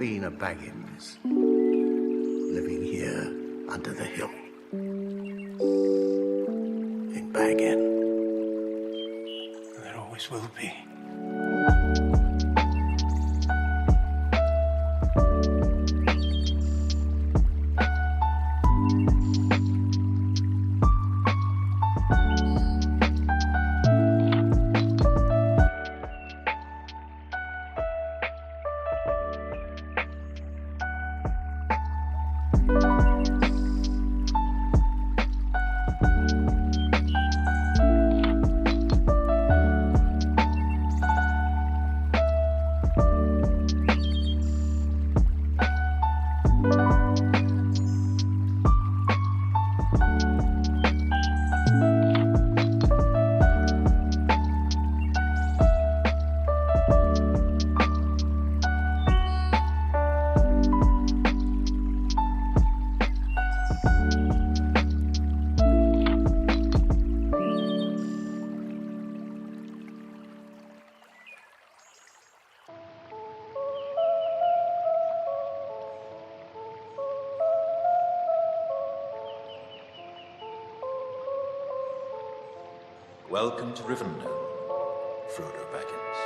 been a Baggins living here under the hill in Baggin. There always will be. Welcome to Rivendell, Frodo Baggins.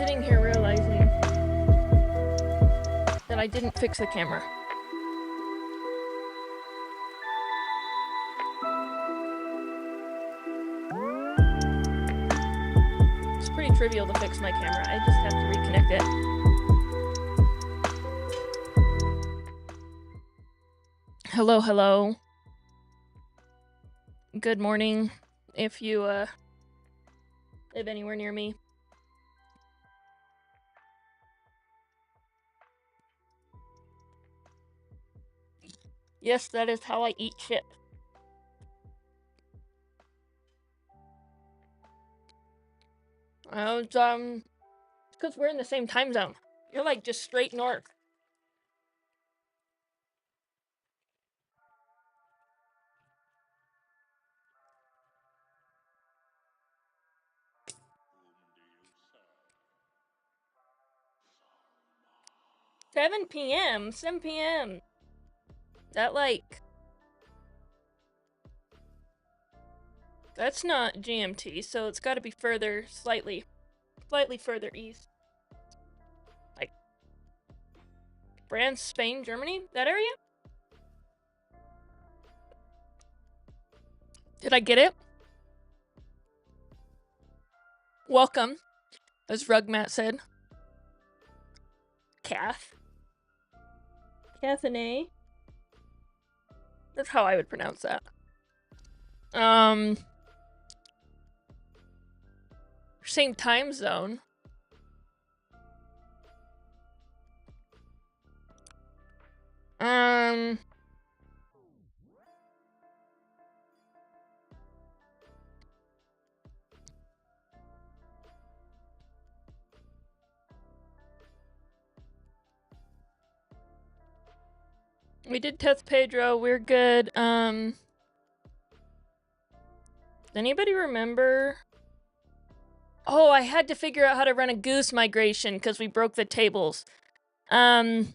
sitting here realizing that I didn't fix the camera. It's pretty trivial to fix my camera. I just have to reconnect it. Hello, hello. Good morning, if you live anywhere near me. Yes, that is how I eat shit. It's because we're in the same time zone. You're like just straight north. Seven p.m. That like... That's not GMT, so it's gotta be further, slightly further east. Like... France, Spain, Germany? That area? Did I get it? Welcome, as Rugmat said. Kath and A. That's how I would pronounce that. Same time zone. We did test Pedro, we're good. Does anybody remember? Oh, I had to figure out how to run a goose migration because we broke the tables. That's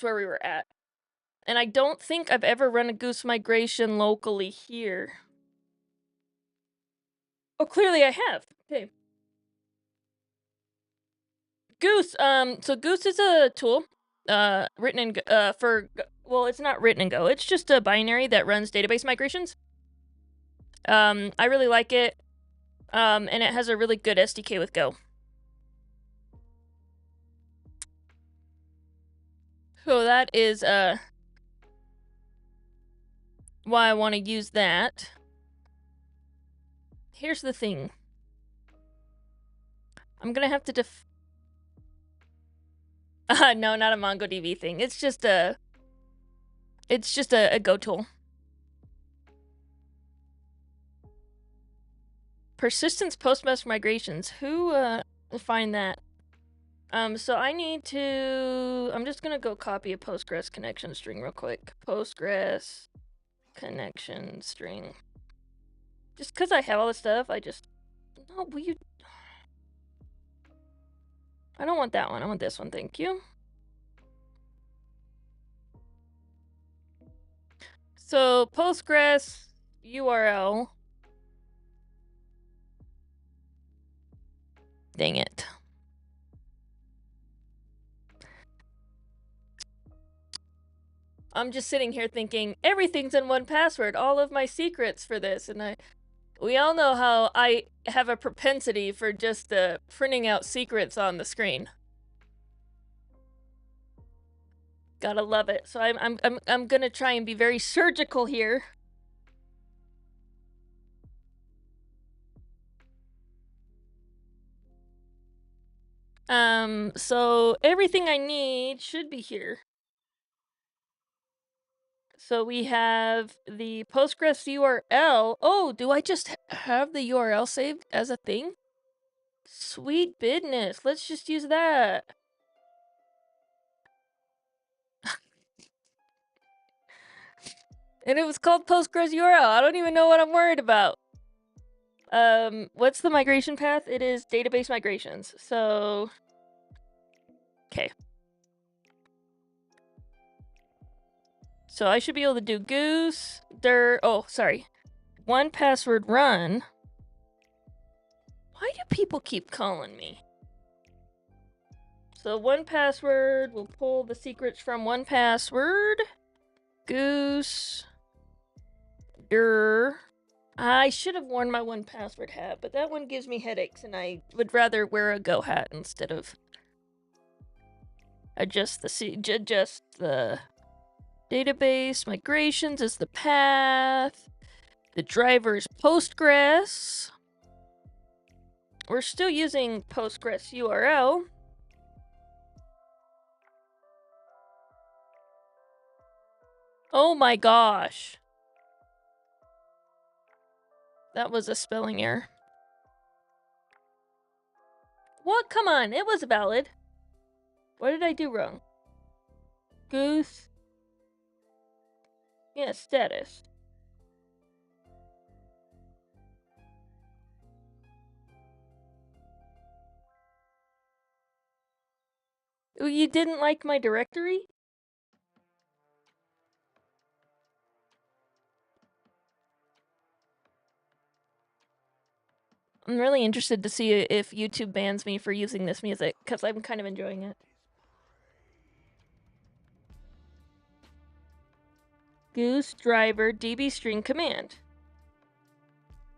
where we were at. And I don't think I've ever run a goose migration locally here. Oh, clearly I have. Okay. Goose, so Goose is a tool, written in, well, it's not written in Go, it's just a binary that runs database migrations. I really like it, and it has a really good SDK with Go. So that is, why I want to use that. Here's the thing. I'm gonna have to no, not a MongoDB thing. It's just a Go tool. Persistence Postgres migrations. Who defined that? So I need to... I'm just gonna go copy a Postgres connection string real quick. Postgres connection string. Just because I have all this stuff, I just... No, will you... I don't want that one. I want this one. Thank you. So Postgres URL. Dang it. I'm just sitting here thinking everything's in one password. All of my secrets for this, and we all know how I have a propensity for just printing out secrets on the screen. Gotta love it. So I'm gonna try and be very surgical here. So everything I need should be here. So we have the Postgres URL. Oh, do I just have the URL saved as a thing? Sweet business. Let's just use that. And it was called Postgres URL. I don't even know what I'm worried about. What's the migration path? It is database migrations. So, okay. So I should be able to do goose, oh, sorry. One password run. Why do people keep calling me? So 1Password, we'll pull the secrets from 1Password. Goose. I should have worn my 1Password hat, but that one gives me headaches, and I would rather wear a Go hat instead of adjust the database. Migrations is the path. The driver is Postgres. We're still using Postgres URL. Oh my gosh. That was a spelling error. What? Come on, it was valid. What did I do wrong? Goose. Yeah, status. Oh, you didn't like my directory? I'm really interested to see if YouTube bans me for using this music, because I'm kind of enjoying it. Goose driver DB string command.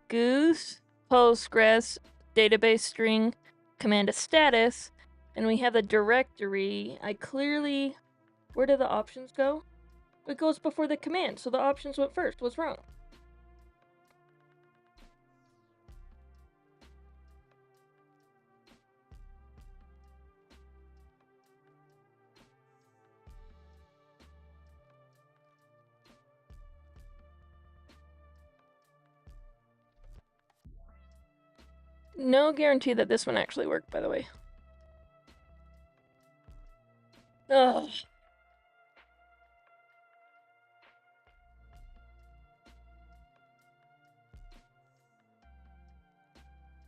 Goose Postgres database string command a status, and we have a directory. Where do the options go? It goes before the command, so the options went first. What's wrong? No guarantee that this one actually worked, by the way. Ugh.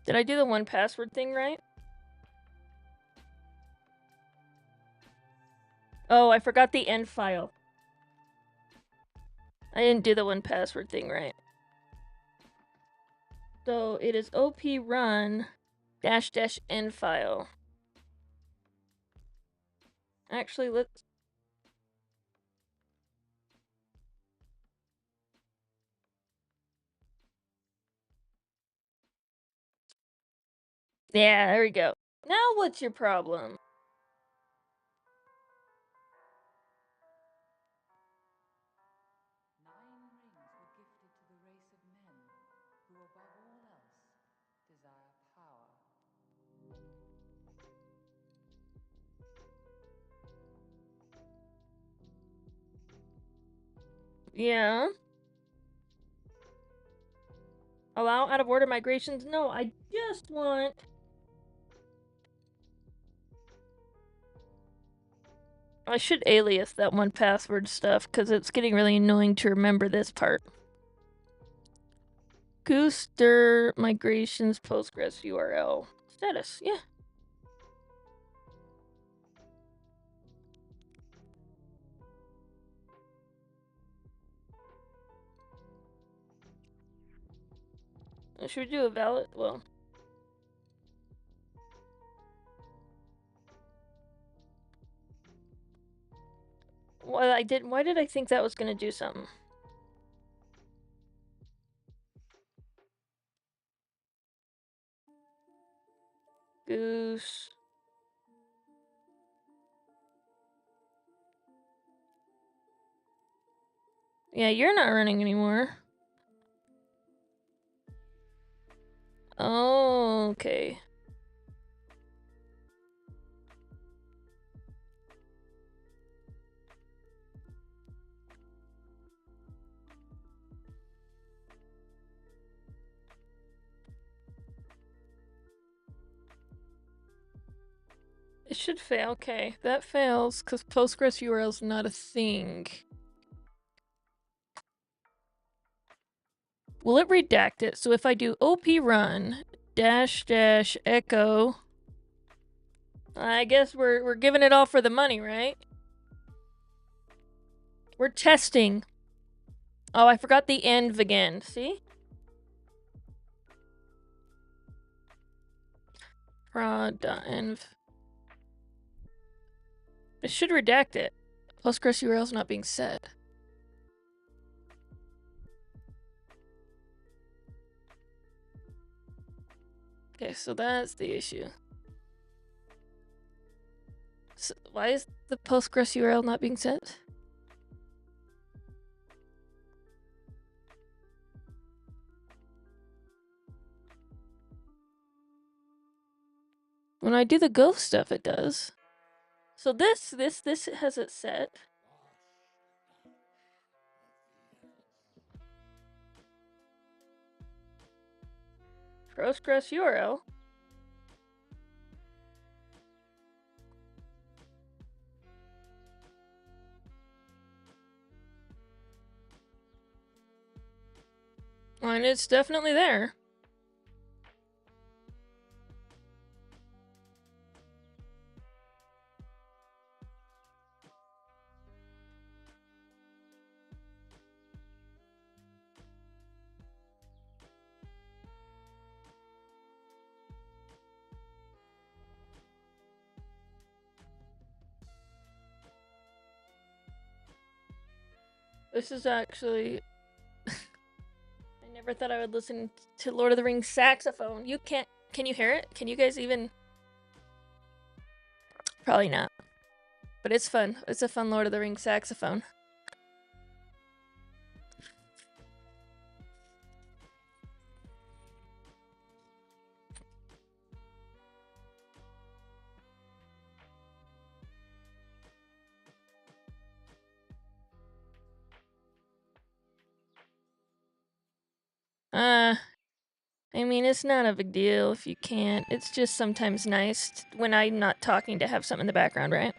Did I do the 1Password thing right? Oh, I forgot the end file. I didn't do the 1Password thing right. So it is op run --end file. Actually, let's... Yeah, there we go. Now what's your problem? Yeah. Allow out of order migrations? No, I just want... I should alias that 1Password stuff, because it's getting really annoying to remember this part. Gooster migrations Postgres URL. Status, yeah. Should we do a valid? Well, why did I think that was gonna do something? Goose. Yeah, you're not running anymore. Oh, okay. It should fail. Okay, that fails because Postgres URL is not a thing. Will it redact it? So if I do op run -- echo, I guess we're giving it all for the money, right? We're testing. Oh, I forgot the env again. See? Prod.env. It should redact it. Postgres URL is not being set. Okay, so that's the issue. So why is the Postgres URL not being set? When I do the Go stuff, it does. So this has it set. Postgres URL. And it's definitely there. This is actually... I never thought I would listen to Lord of the Rings saxophone. You can't... Can you hear it? Can you guys even... Probably not. But it's fun. It's a fun Lord of the Rings saxophone. I mean, it's not a big deal if you can't. It's just sometimes nice when I'm not talking to have something in the background, right?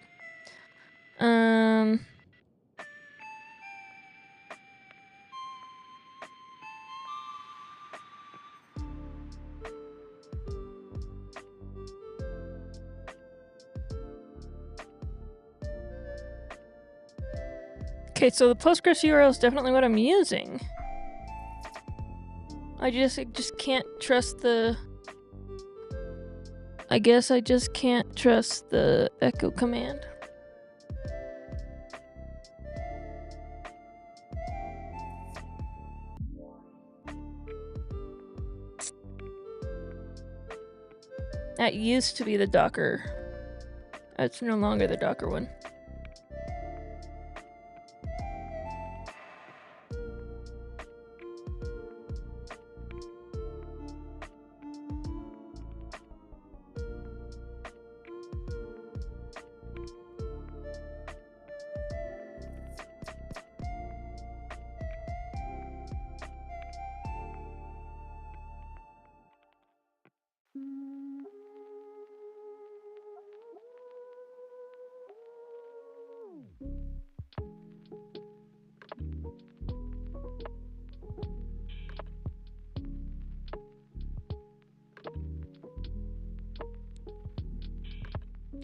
Okay, so the Postgres URL is definitely what I'm using. I just can't trust the... I guess I just can't trust the echo command. That used to be the Docker. It's no longer the Docker one.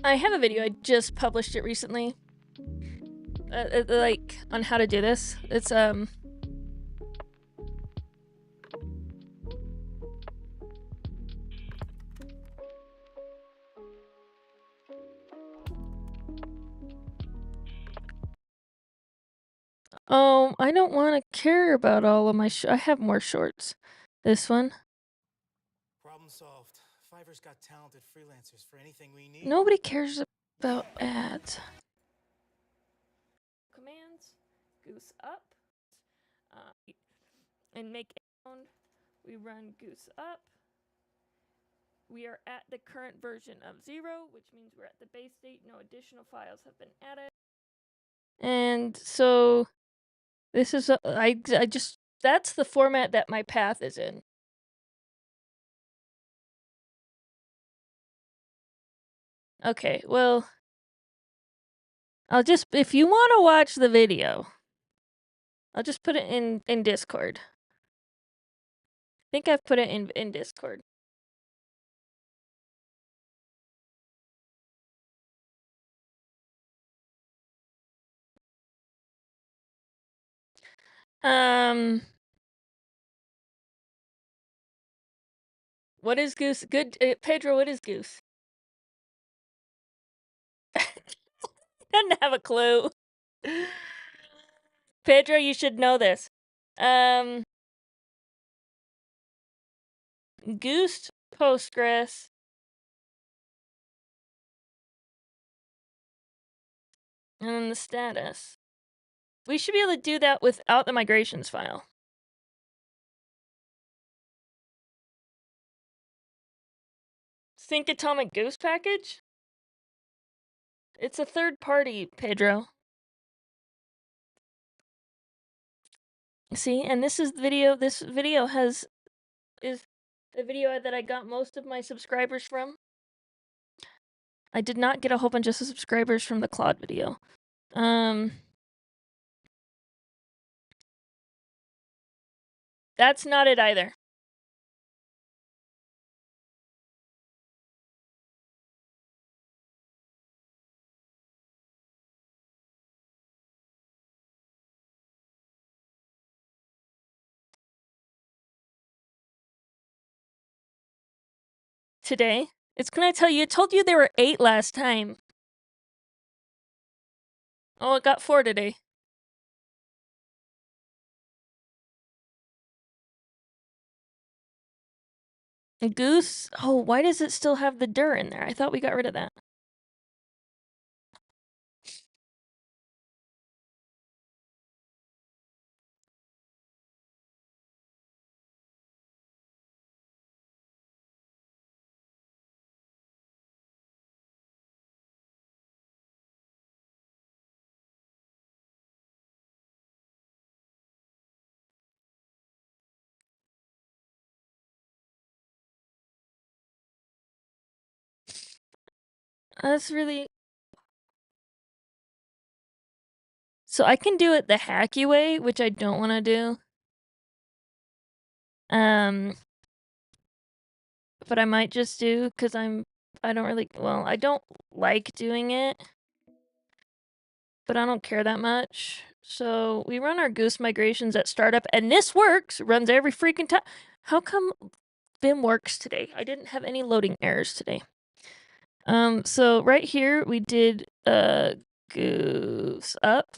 I have a video. I just published it recently. Like, on how to do this. It's, Oh, I don't want to care about all of my I have more shorts. This one. Problem solved. Fiverr's got talented freelancers for anything we need. Nobody cares about ads. Commands, goose up, and make sound. We run goose up. We are at the current version of 0, which means we're at the base state. No additional files have been added. And so this is, I just, that's the format that my path is in. Okay, well, I'll just, if you want to watch the video, I'll just put it in Discord. I think I've put it in Discord. What is goose? Good, Pedro, what is goose? Doesn't have a clue. Pedro, you should know this. Goose Postgres. And then the status. We should be able to do that without the migrations file. Think Atomic Goose package? It's a third party, Pedro. See, and this video is the video that I got most of my subscribers from. I did not get a whole bunch of subscribers from the Claude video. That's not it either. Today? It's gonna tell you, it told you there were 8 last time. Oh, it got 4 today. Goose? Oh, why does it still have the dir in there? I thought we got rid of that. That's really... So I can do it the hacky way, which I don't want to do. But I might just do, because I don't like doing it. But I don't care that much. So we run our Goose migrations at startup, and this works, runs every freaking time. How come Vim works today? I didn't have any loading errors today. So right here we did Goose up.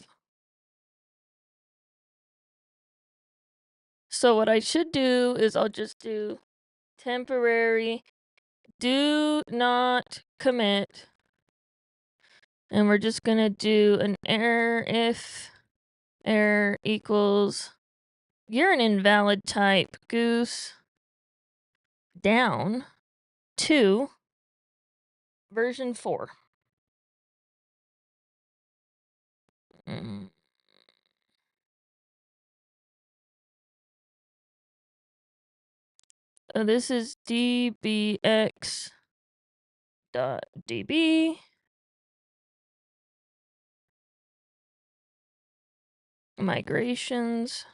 So what I should do is I'll just do temporary do not commit. And we're just gonna do an error if error equals you're an invalid type goose down to version 4. This is dbx.db. Migrations.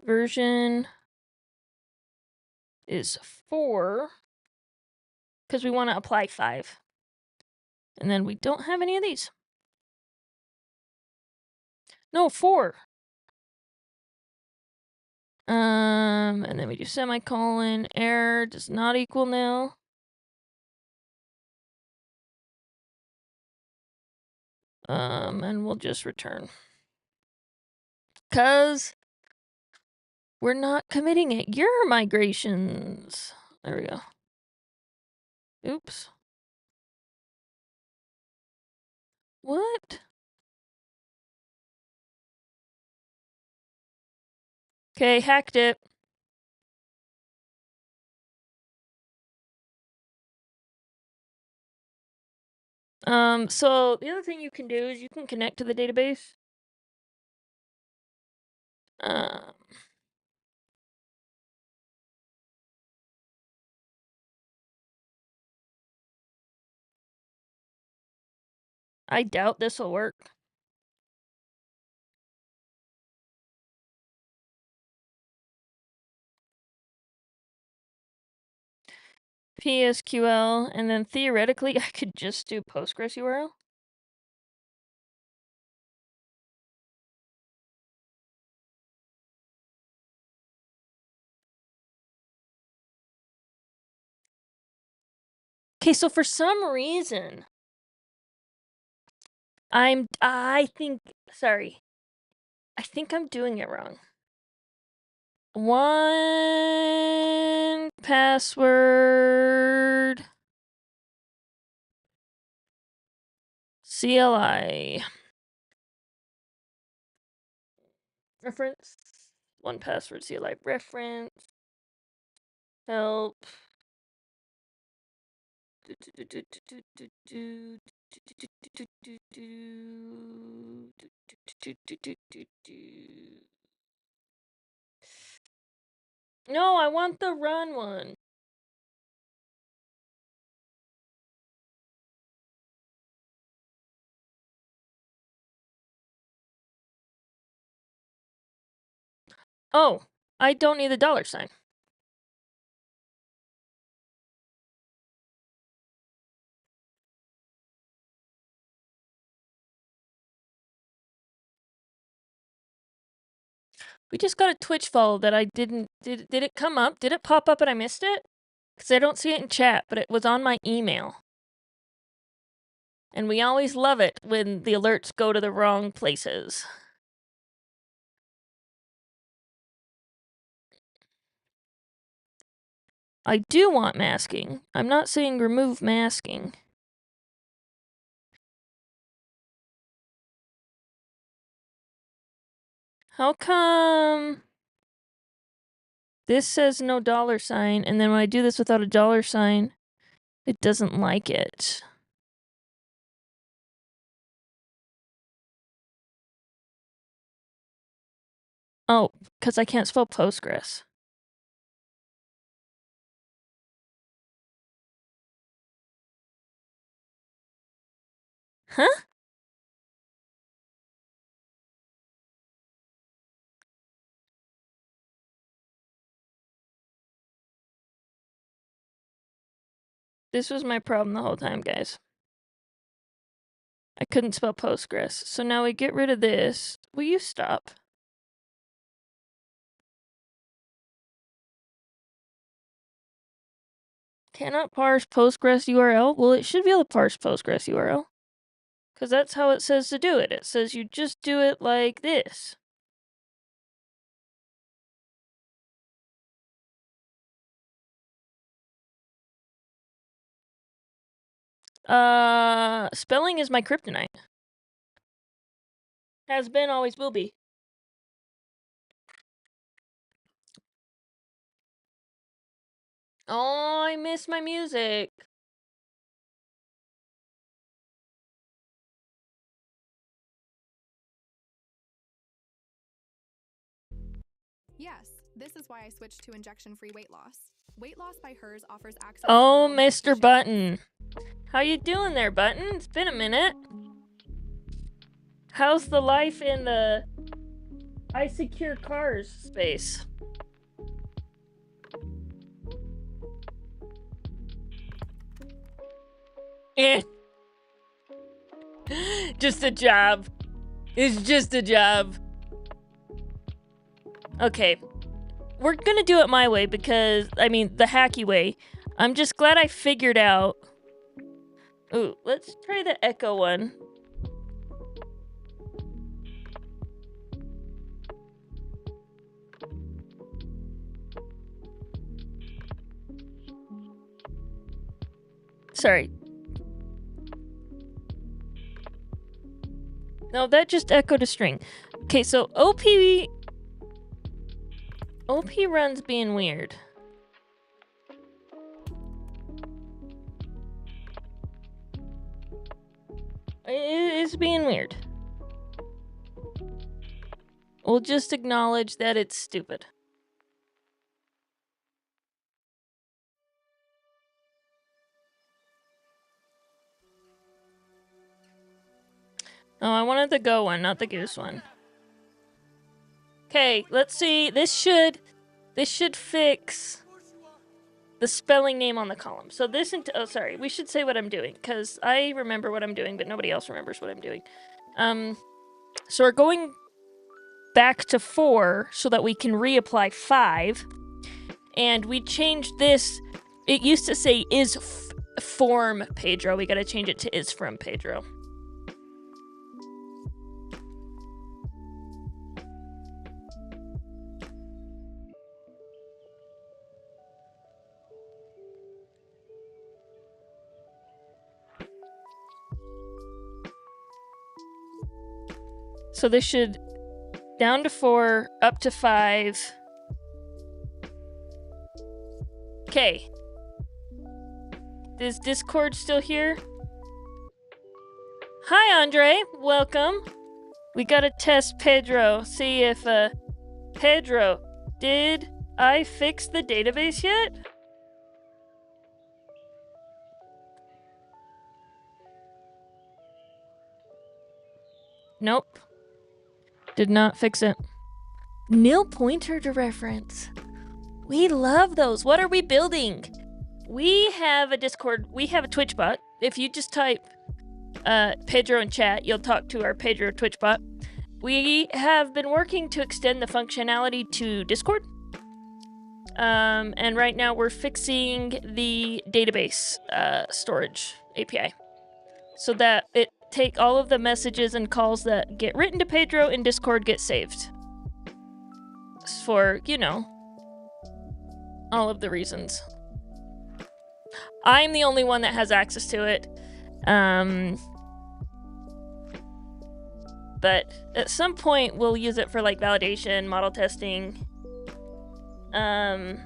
Version is 4. Because we want to apply 5. And then we don't have any of these. No, 4. And then we do semicolon, error does not equal nil. And we'll just return. Because we're not committing it. Your migrations. There we go. Oops. What? Okay, hacked it. So the other thing you can do is you can connect to the database. I doubt this will work. PSQL, and then theoretically I could just do Postgres URL. Okay, so for some reason, I think I'm doing it wrong. 1 password CLI reference. 1 password CLI reference. Help. No, I want the run one. Oh, I don't need the $sign. We just got a Twitch follow that I didn't... Did it come up? Did it pop up and I missed it? Because I don't see it in chat, but it was on my email. And we always love it when the alerts go to the wrong places. I do want masking. I'm not saying remove masking. How come this says no $sign, and then when I do this without a $sign, it doesn't like it? Oh, because I can't spell Postgres. Huh? This was my problem the whole time, guys. I couldn't spell Postgres. So now we get rid of this. Will you stop? Cannot parse Postgres URL? Well, it should be able to parse Postgres URL. Because that's how it says to do it. It says you just do it like this. Spelling is my kryptonite. Has been, always will be. Oh, I miss my music. Yes, this is why I switched to injection-free weight loss. Weight loss by hers offers access. Oh, Mr. Button. How you doing there, Button? It's been a minute. How's the life in the I secure cars space? Eh. Just a job. It's just a job. Okay. We're gonna do it my way because, I mean, the hacky way. I'm just glad I figured out. Ooh, let's try the echo one. Sorry. No, that just echoed a string. Okay, so OP runs being weird. It's being weird. We'll just acknowledge that it's stupid. Oh, I wanted the go one, not the goose one. Okay, let's see. This should fix the spelling name on the column. So this oh, sorry. We should say what I'm doing because I remember what I'm doing, but nobody else remembers what I'm doing. So we're going back to 4 so that we can reapply 5. And we changed this. It used to say is form Pedro. We gotta change it to is from Pedro. So this should down to 4, up to 5. Okay. Is Discord still here? Hi, Andre. Welcome. We gotta test Pedro. See if, Pedro, did I fix the database yet? Nope. Did not fix it. Nil pointer to reference. We love those. What are we building? We have a Discord. We have a Twitch bot. If you just type Pedro in chat, you'll talk to our Pedro Twitch bot. We have been working to extend the functionality to Discord. And right now we're fixing the database storage API so that it take all of the messages and calls that get written to Pedro in Discord get saved. For, you know, all of the reasons. I'm the only one that has access to it. But at some point we'll use it for like validation, model testing. The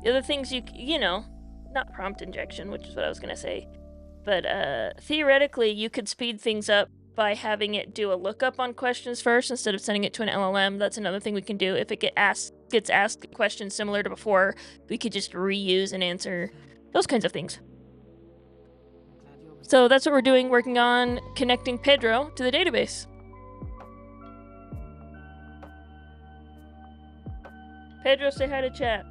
other things you know, not prompt injection, which is what I was gonna say. But theoretically, you could speed things up by having it do a lookup on questions first instead of sending it to an LLM. That's another thing we can do. If it gets asked questions similar to before, we could just reuse and answer those kinds of things. So that's what we're doing, working on connecting Pedro to the database. Pedro, say hi to chat.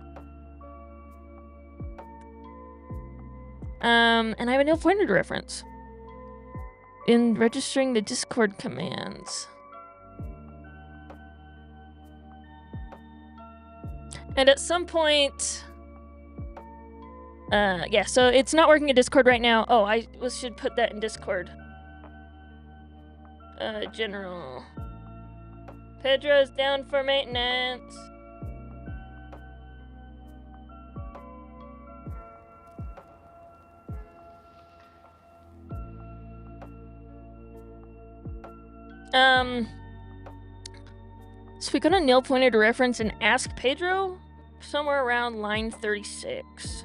And I have a nil pointer to reference in registering the Discord commands. And at some point, yeah, so it's not working in Discord right now. Oh, I should put that in Discord. General. Pedro's down for maintenance. So we got a nil pointer to reference and ask Pedro somewhere around line 36.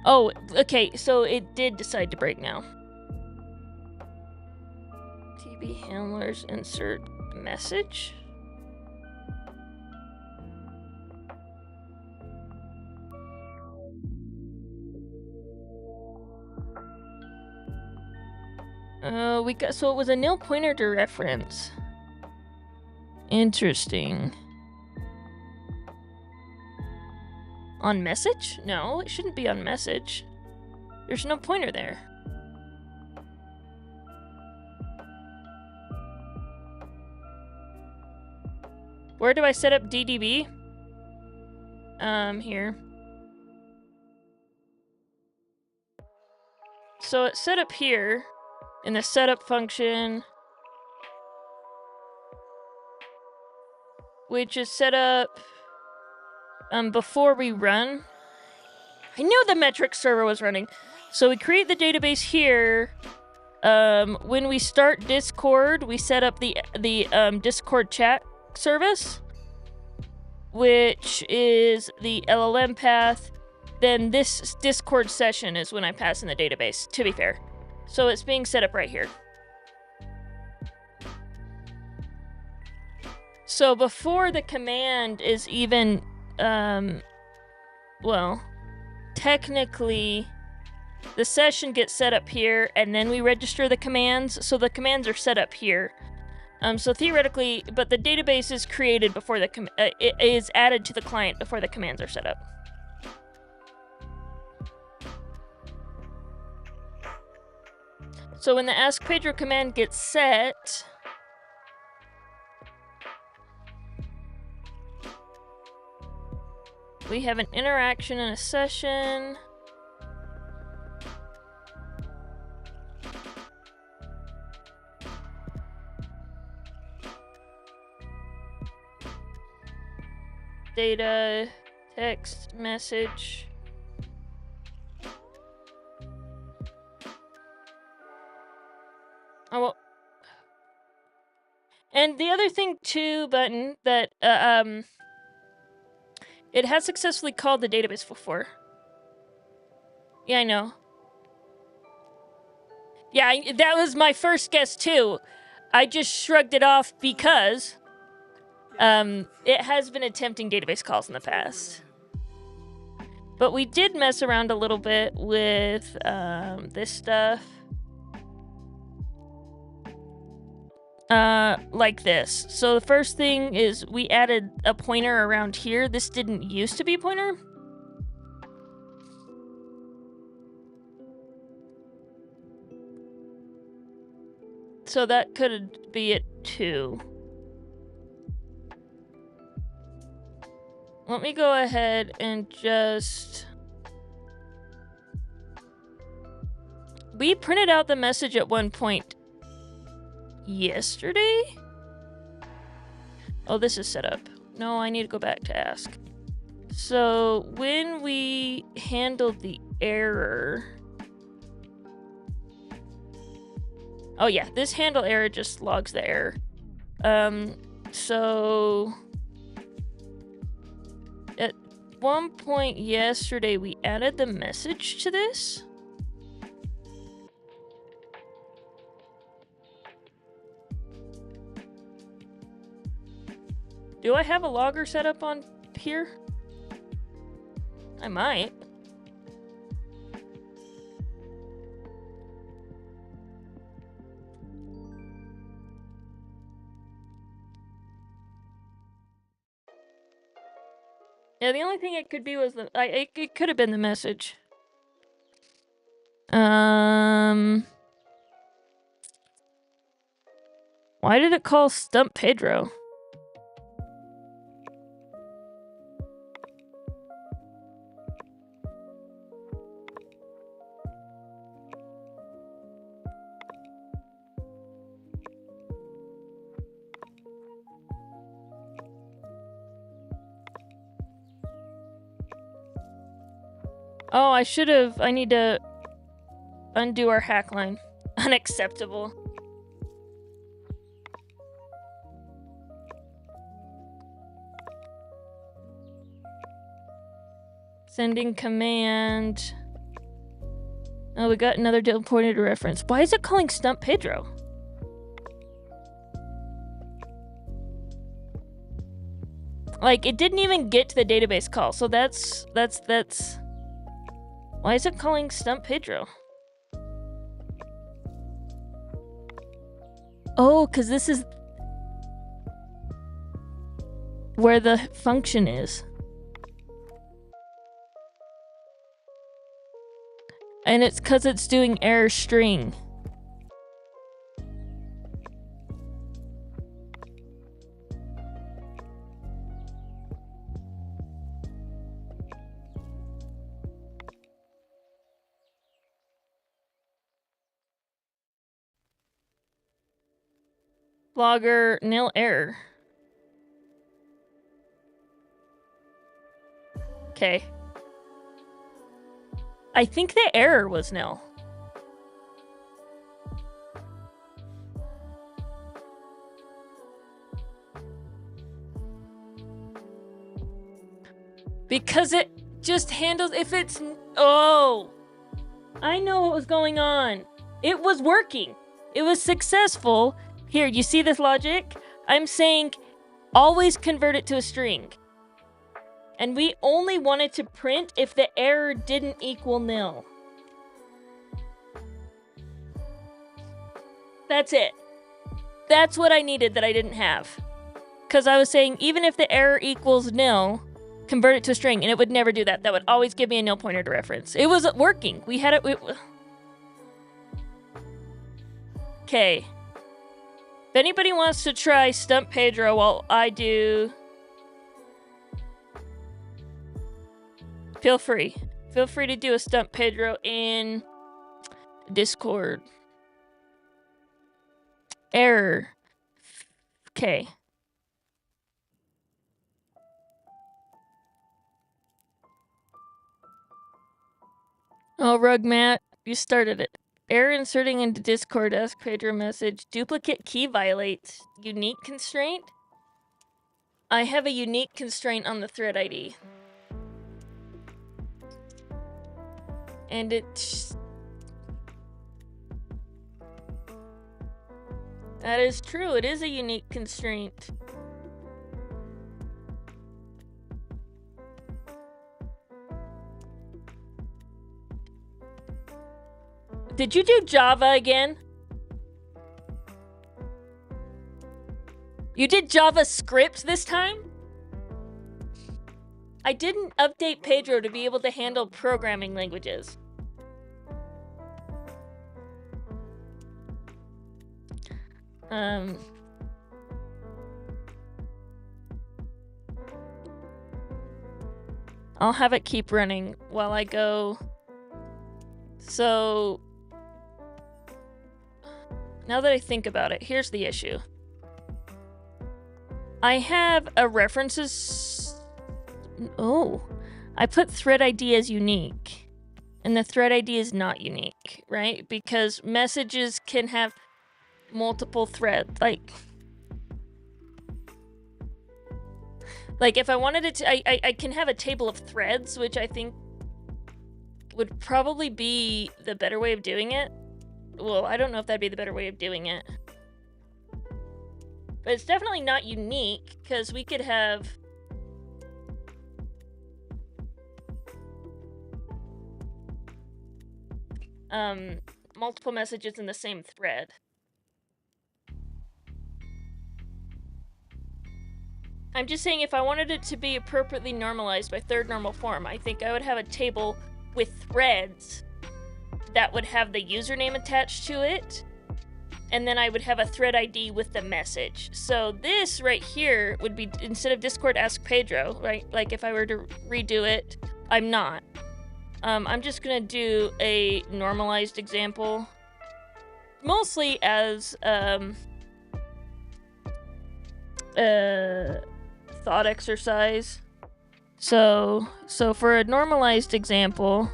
Oh, okay, so it did decide to break now. TB handlers insert message. So it was a nil pointer to reference. Interesting. On message? No, it shouldn't be on message. There's no pointer there. Where do I set up DDB? Here. So it's set up here in the setup function, which is set up before we run. I knew the metric server was running. So we create the database here. When we start Discord, we set up the Discord chat service, which is the LLM path. Then this Discord session is when I pass in the database, to be fair. So it's being set up right here. So before the command is even, well, technically, the session gets set up here, and then we register the commands. So the commands are set up here. So theoretically, but the database is created before the it is added to the client before the commands are set up. So when the Ask Pedro command gets set, We have an interaction in a session. Data, text, message. Oh, well. And the other thing too, button, that, it has successfully called the database before. Yeah, I know. Yeah, that was my first guess too. I just shrugged it off because it has been attempting database calls in the past. But we did mess around a little bit with this stuff. Like this. So the first thing is we added a pointer around here. This didn't used to be a pointer. So that could be it too. Let me go ahead and just... We printed out the message at one point yesterday? Oh, this is set up. No, I need to go back to ask. So when we handled the error... Oh yeah, this handle error just logs the error. So at one point yesterday, we added the message to this. Do I have a logger set up on here? I might. Yeah, the only thing it could be was the... it could have been the message. Why did it call Stump Pedro? Oh, I need to undo our hack line. Unacceptable. Sending command. Oh, we got another pointer reference. Why is it calling Stump Pedro? Like, it didn't even get to the database call, so that's... Why is it calling Stump Pedro? Oh, because this is where the function is. And it's because it's doing error string. Logger nil error. Okay. I think the error was nil. Because it just handles if it's... Oh! I know what was going on. It was working. It was successful. Here, you see this logic? I'm saying always convert it to a string. And we only wanted to print if the error didn't equal nil. That's it. That's what I needed that I didn't have. Because I was saying even if the error equals nil, convert it to a string, and it would never do that. That would always give me a nil pointer to reference. It was working. We had it... Okay. If anybody wants to try Stump Pedro while I do... Feel free. Feel free to do a stump Pedro in Discord. Error. Okay. Oh, Rug Matt, you started it. Error inserting into Discord, ask Pedro message. Duplicate key violates. Unique constraint? I have a unique constraint on the thread ID. And it... That is true, it is a unique constraint. Did you do Java again? You did JavaScript this time? I didn't update Pedro to be able to handle programming languages. I'll have it keep running while I go. So, now that I think about it, here's the issue. I have a references... Oh, I put thread ID as unique. And the thread ID is not unique, right? Because messages can have multiple threads. Like if I wanted it to... I can have a table of threads, which I think would probably be the better way of doing it. Well, I don't know if that'd be the better way of doing it. But it's definitely not unique, because we could have... multiple messages in the same thread. I'm just saying if I wanted it to be appropriately normalized by third normal form, I think I would have a table with threads that would have the username attached to it, and then I would have a thread ID with the message. So this right here would be, instead of Discord Ask Pedro, right? Like if I were to redo it, I'm not. I'm just gonna do a normalized example, mostly as thought exercise. So for a normalized example,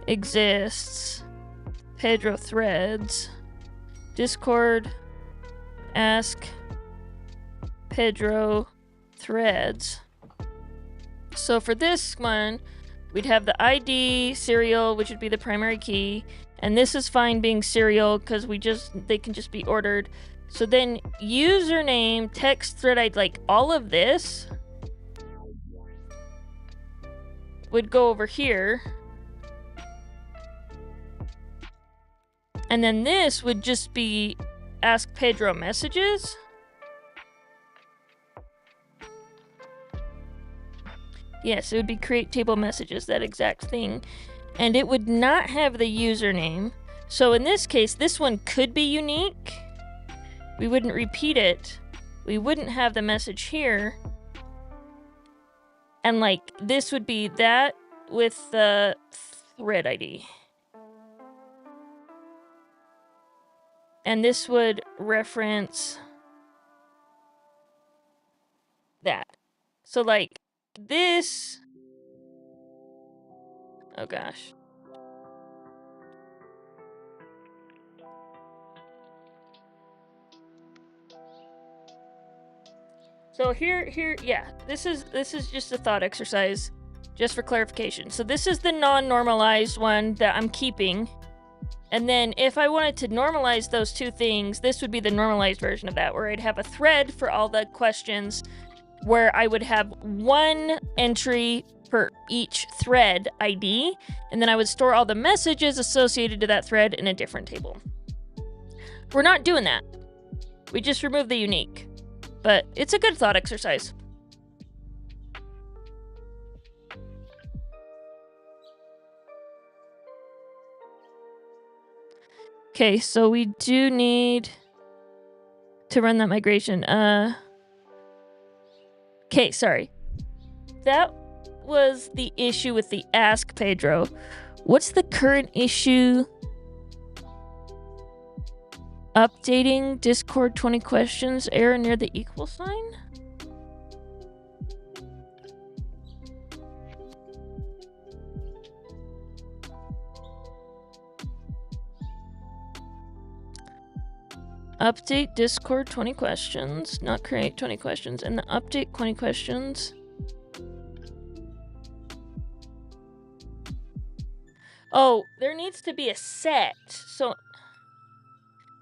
exists Pedro threads, Discord Ask Pedro threads. So for this one, we'd have the ID serial, which would be the primary key, and this is fine being serial because they can just be ordered. So then username, text, thread ID, like all of this would go over here. And then this would just be Ask Pedro messages. Yes, it would be create table messages, that exact thing. And it would not have the username. So in this case, this one could be unique. We wouldn't repeat it. We wouldn't have the message here. And like, this would be that with the thread ID. And this would reference that. So like, this... Oh gosh. So here, yeah, this is just a thought exercise, just for clarification. So this is the non-normalized one that I'm keeping. And then if I wanted to normalize those two things, this would be the normalized version of that, where I'd have a thread for all the questions, where I would have one entry for each thread ID, and then I would store all the messages associated to that thread in a different table. We're not doing that. We just remove the unique. But it's a good thought exercise. Okay, so we do need to run that migration. Okay, sorry. That was the issue with the Ask Pedro. What's the current issue? Updating Discord 20 questions, error near the equal sign? Update Discord 20 questions, not create 20 questions, and the update 20 questions. Oh, there needs to be a set. So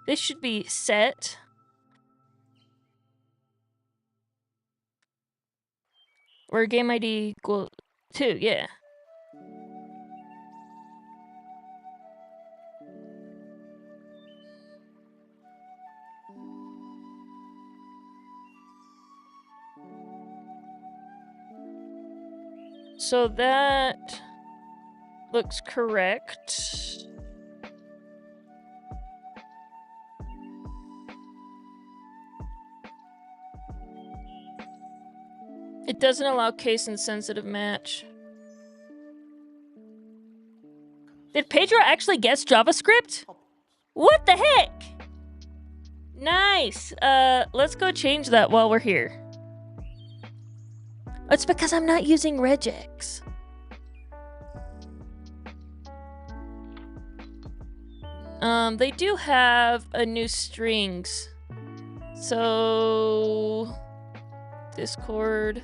this should be set. Where game ID equal 2, yeah. So that looks correct. It doesn't allow case insensitive match. Did Pedro actually guess JavaScript? What the heck? Nice. Let's go change that while we're here. It's because I'm not using regex. They do have a new strings. So Discord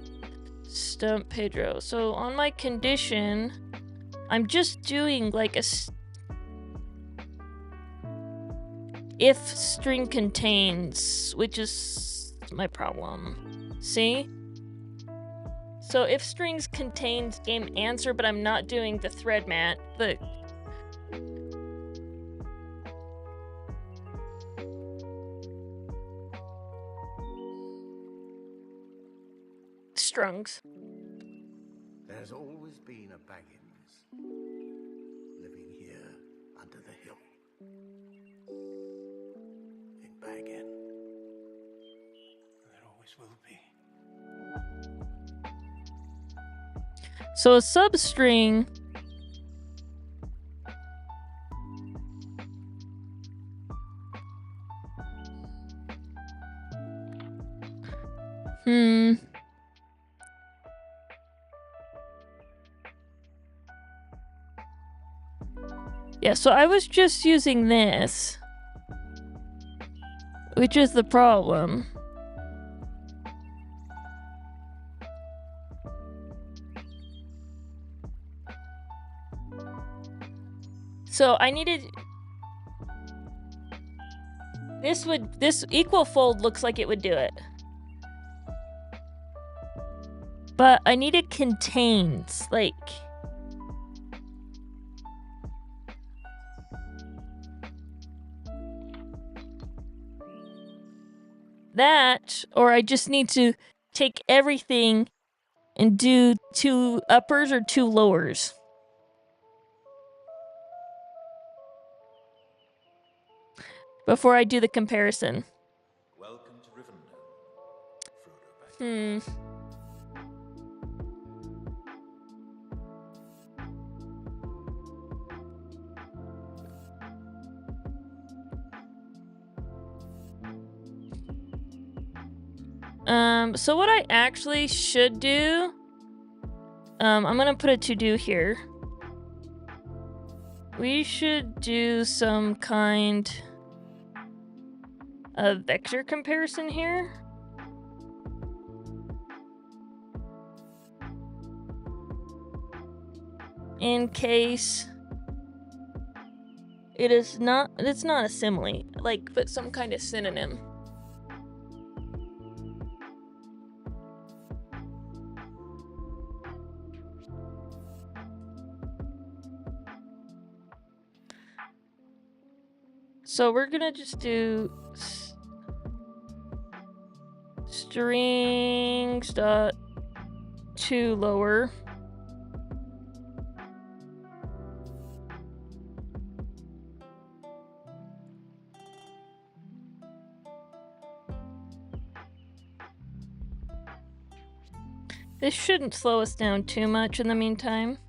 stump Pedro. So on my condition, I'm just doing like a if string contains, which is my problem. See? So if strings contains game answer, but I'm not doing the thread mat, the strungs. There's always been a Baggins living here under the hill. In Baggin. There always will be. So a substring Yeah, so I was just using this, which is the problem. So I needed this equal fold looks like it would do it. But I needed contains, like that, or I just need to take everything and do 2 uppers or 2 lowers. Before I do the comparison. Welcome to Rivendell, Frodo Baggins. So what I actually should do, I'm gonna put a to-do here. We should do some kind of vector comparison here. In case it's not a simile, like, but some kind of synonym. So we're gonna just do strings dot to lower. This shouldn't slow us down too much in the meantime.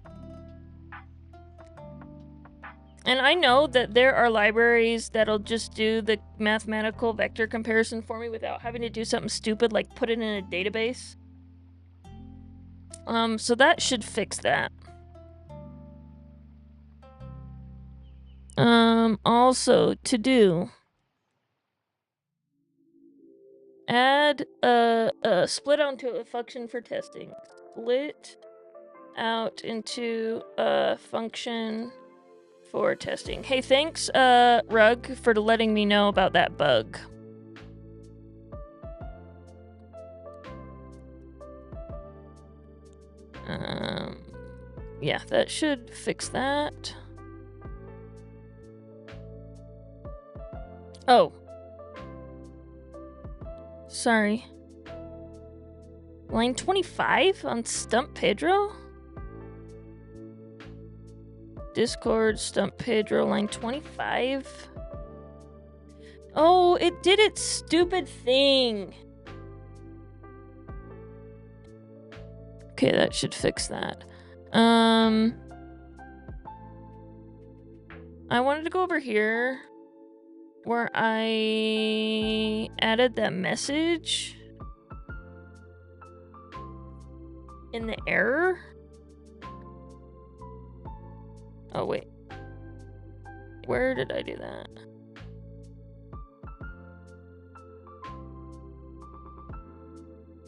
And I know that there are libraries that'll just do the mathematical vector comparison for me without having to do something stupid like put it in a database. So that should fix that. Also to do. Add a split onto a function for testing. Split out into a function for testing. Hey, thanks, Rug, for letting me know about that bug. Yeah, that should fix that. Oh. Sorry. Line 25 on Stump Pedro? Discord, Stump Pedro, line 25. Oh, it did its stupid thing. Okay, that should fix that. I wanted to go over here where I added that message in the error. Oh, wait. Where did I do that?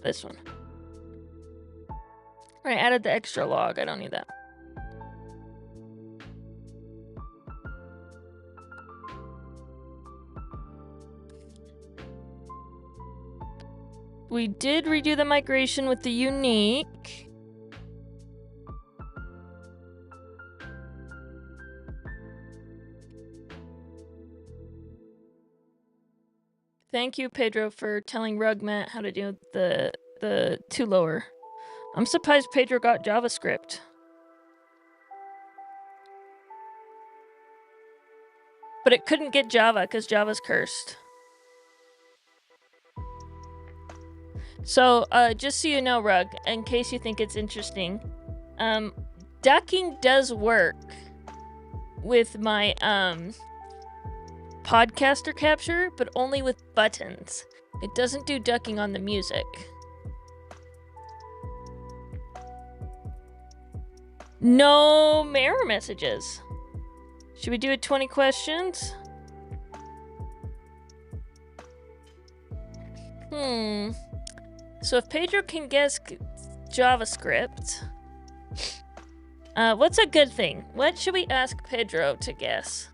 This one. I added the extra log. I don't need that. We did redo the migration with the unique. Thank you, Pedro, for telling Rugmat how to do the two lower. I'm surprised Pedro got JavaScript. But it couldn't get Java because Java's cursed. So, just so you know, Rug, in case you think it's interesting, ducking does work with my podcaster capture, but only with buttons. It doesn't do ducking on the music. No error messages. Should we do it 20 questions? So if Pedro can guess JavaScript, what's a good thing? What should we ask Pedro to guess?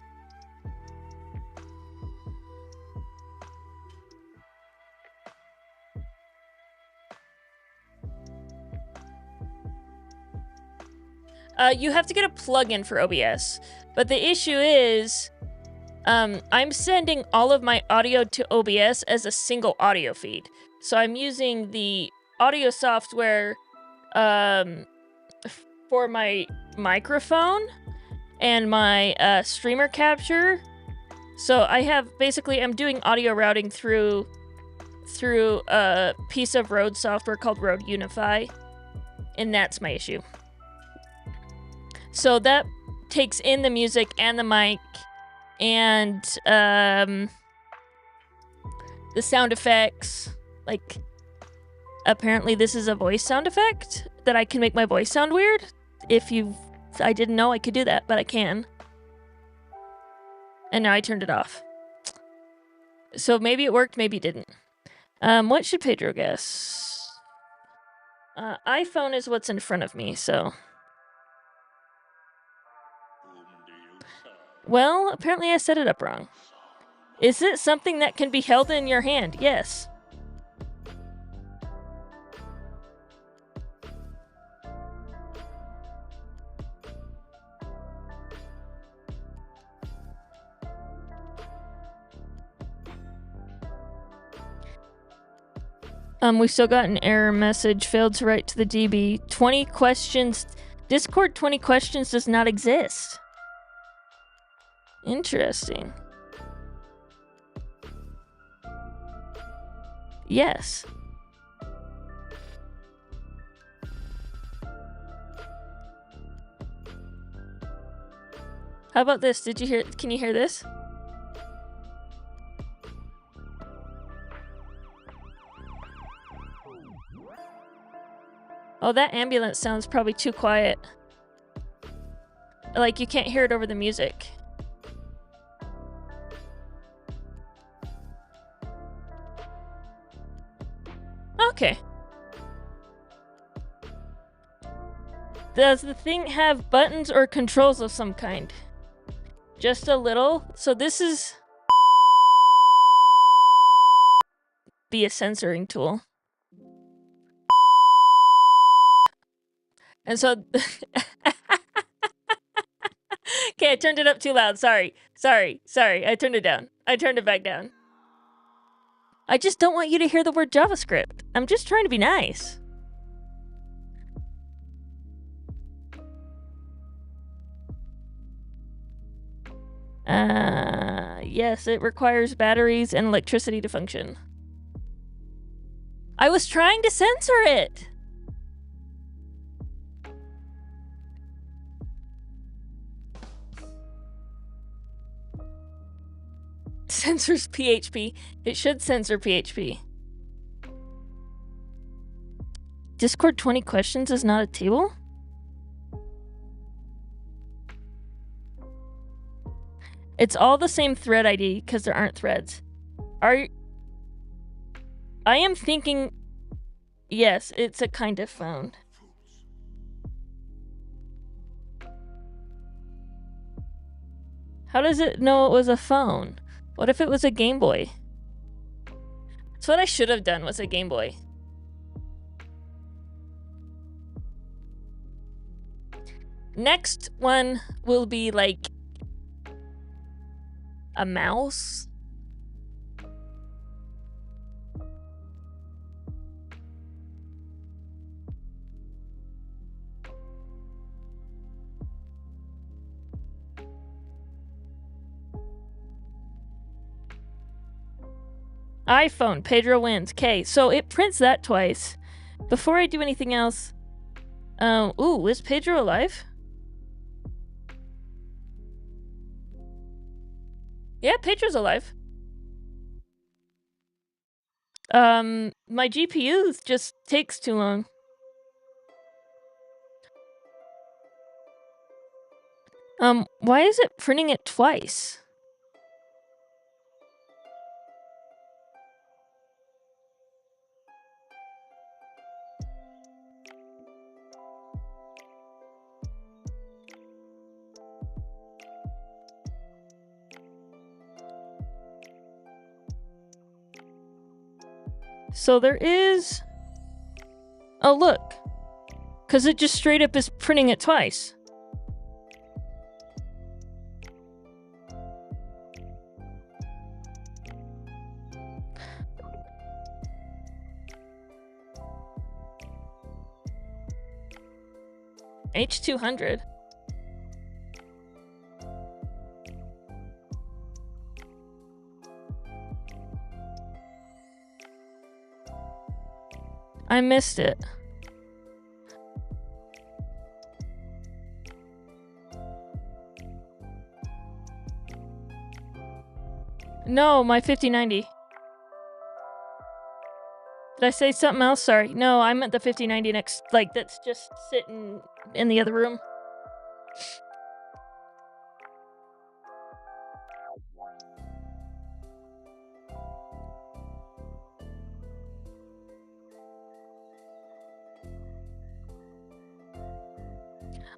You have to get a plugin for OBS, but the issue is, I'm sending all of my audio to OBS as a single audio feed. So I'm using the audio software for my microphone and my streamer capture. So I have I'm doing audio routing through a piece of Rode software called Rode Unify, and that's my issue. So that takes in the music and the mic and the sound effects. Like, apparently this is a voice sound effect that I can make my voice sound weird. I didn't know I could do that, but I can. And now I turned it off. So maybe it worked, maybe it didn't. What should Pedro guess? iPhone is what's in front of me, so... Well, apparently I set it up wrong. Is it something that can be held in your hand? Yes. We still got an error message. Failed to write to the DB. 20 questions. Discord 20 questions does not exist. Interesting. Yes. How about this? Did you hear? Can you hear this? Oh, that ambulance sounds probably too quiet. Like you can't hear it over the music. Okay. Does the thing have buttons or controls of some kind? Just a little. So this is be a censoring tool. And so okay, I turned it up too loud. Sorry. I turned it down. I turned it back down. I just don't want you to hear the word JavaScript. I'm just trying to be nice. Yes, it requires batteries and electricity to function. I was trying to censor it. Censors PHP. It should censor PHP. Discord 20 questions is not a table? It's all the same thread ID because there aren't threads. I am thinking... Yes, it's a kind of phone. How does it know it was a phone? What if it was a Game Boy? That's what I should have done, was a Game Boy. Next one will be like a mouse. iPhone, Pedro wins. Okay, so it prints that twice. Before I do anything else, ooh, is Pedro alive? Yeah, Pedro's alive. My GPU just takes too long. Why is it printing it twice? So there is... Oh, look. Because it just straight up is printing it twice. H200. I missed it. No, my 5090. Did I say something else? Sorry. No, I meant the 5090 next, like, that's just sitting in the other room.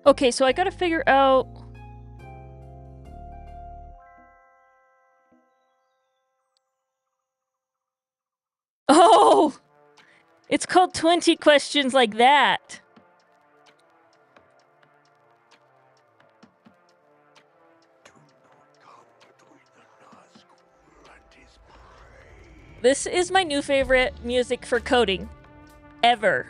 Okay, so I gotta figure out... Oh! It's called 20 questions like that. This is my new favorite music for coding. Ever.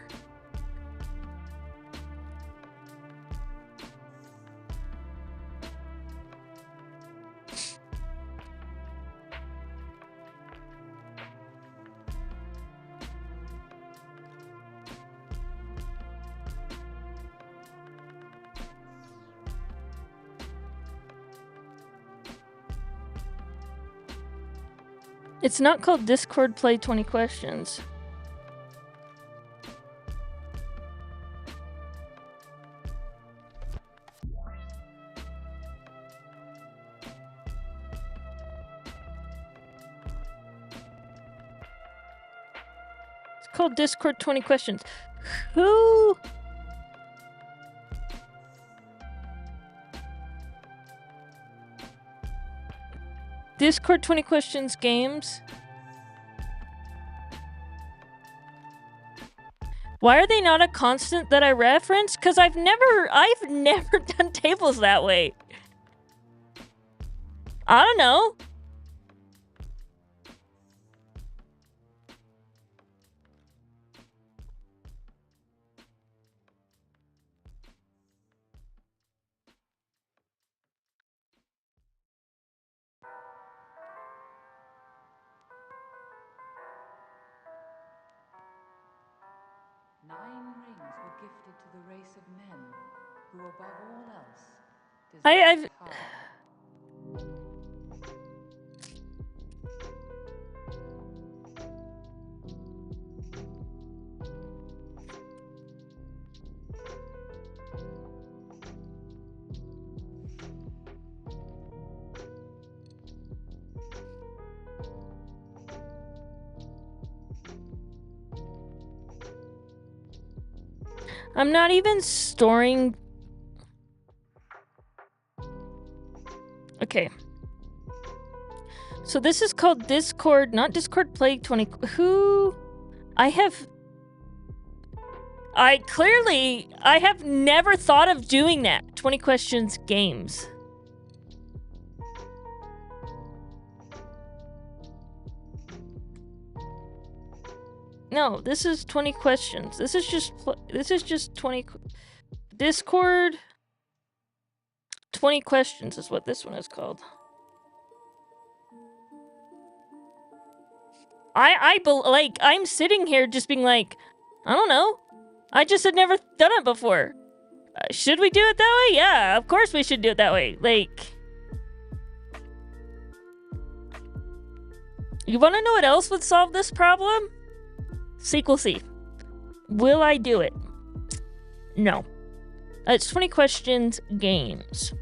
It's not called Discord Play 20 Questions. It's called Discord 20 Questions. Who? Discord 20 Questions games. Why are they not a constant that I reference? Because I've never done tables that way. I don't know. Gifted to the race of men, who above all else I've power. I'm not even storing. Okay. So this is called Discord, not Discord Play 20. Who? I have never thought of doing that. 20 Questions games. No, this is 20 questions. This is just 20 Discord 20 questions is what this one is called. I'm sitting here just being like, I don't know. I just had never done it before. Should we do it that way? Yeah, of course we should do it that way. Like, you want to know what else would solve this problem? SQLC. Will I do it? No. It's 20 questions games.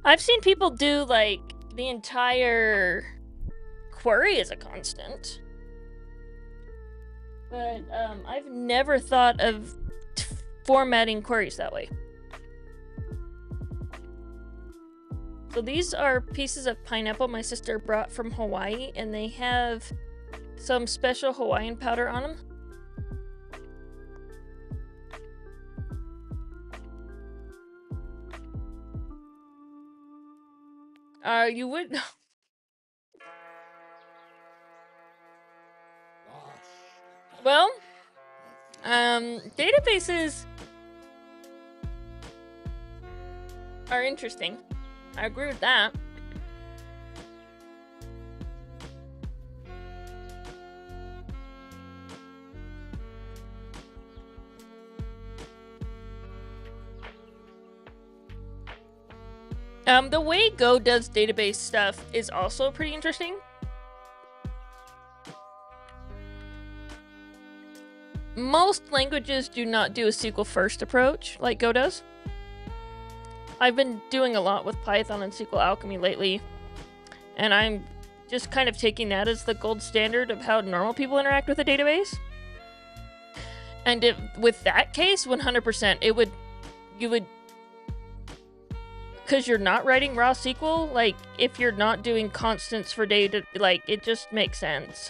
I've seen people do, like, the entire query as a constant. But, I've never thought of formatting queries that way. So these are pieces of pineapple my sister brought from Hawaii, and they have some special Hawaiian powder on them. You would. Well, databases are interesting. I agree with that. The way Go does database stuff is also pretty interesting. Most languages do not do a SQL first approach like Go does. I've been doing a lot with Python and SQL Alchemy lately, and I'm just kind of taking that as the gold standard of how normal people interact with a database. And with that case, 100%, you would, because you're not writing raw SQL, like, if you're not doing constants for data, like, it just makes sense.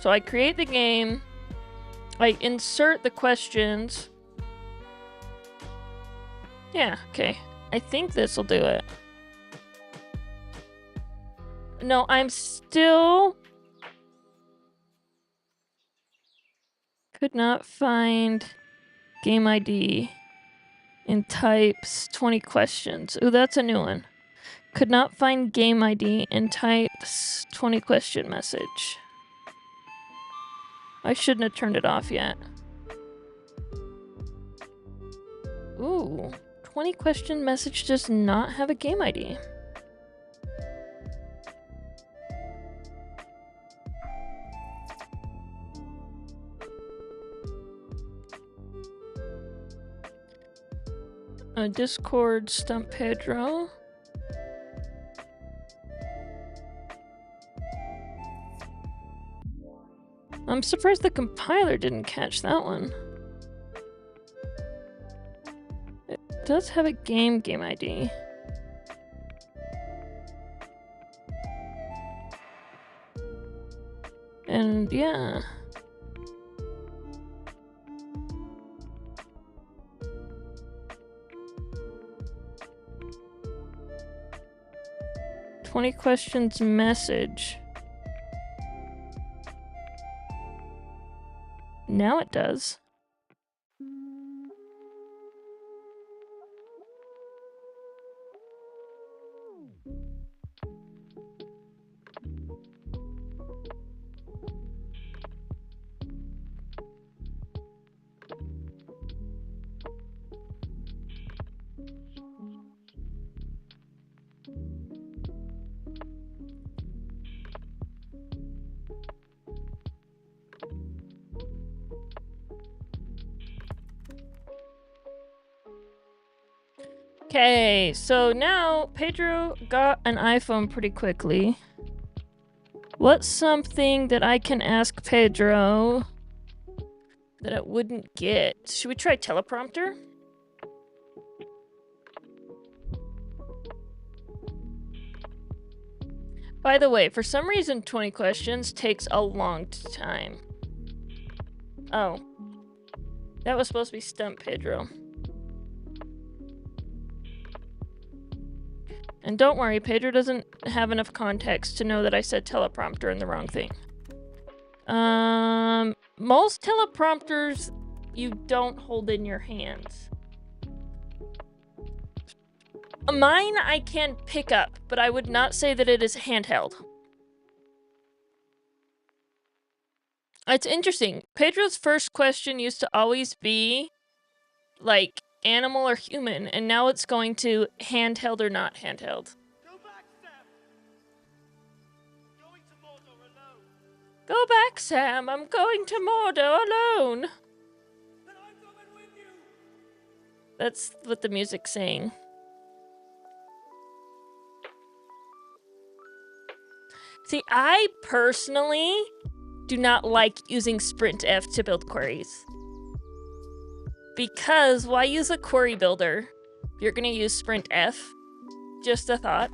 So I create the game, I insert the questions. Yeah, okay. I think this will do it. No, I'm still... Could not find game ID in types 20 questions. Ooh, that's a new one. Could not find game ID in types 20 question message. I shouldn't have turned it off yet. Ooh, 20 question message does not have a game ID. Discord stump Pedro. I'm surprised the compiler didn't catch that one. It does have a game ID. And yeah. "20 questions message." Now it does. Okay, so now Pedro got an iPhone pretty quickly. What's something that I can ask Pedro that it wouldn't get? Should we try teleprompter? By the way, for some reason 20 questions takes a long time. Oh. That was supposed to be Stump Pedro. And don't worry, Pedro doesn't have enough context to know that I said teleprompter and the wrong thing. Most teleprompters you don't hold in your hands. Mine I can pick up, but I would not say that it is handheld. It's interesting. Pedro's first question used to always be, like, animal or human, and now it's going to handheld or not handheld. Go back, Sam. Going to Mordor alone. Go back, Sam. I'm going to Mordor alone. Then I'm coming with you. That's what the music's saying. See, I personally do not like using Sprint F to build queries. Because why use a query builder? You're gonna use Sprint F. Just a thought.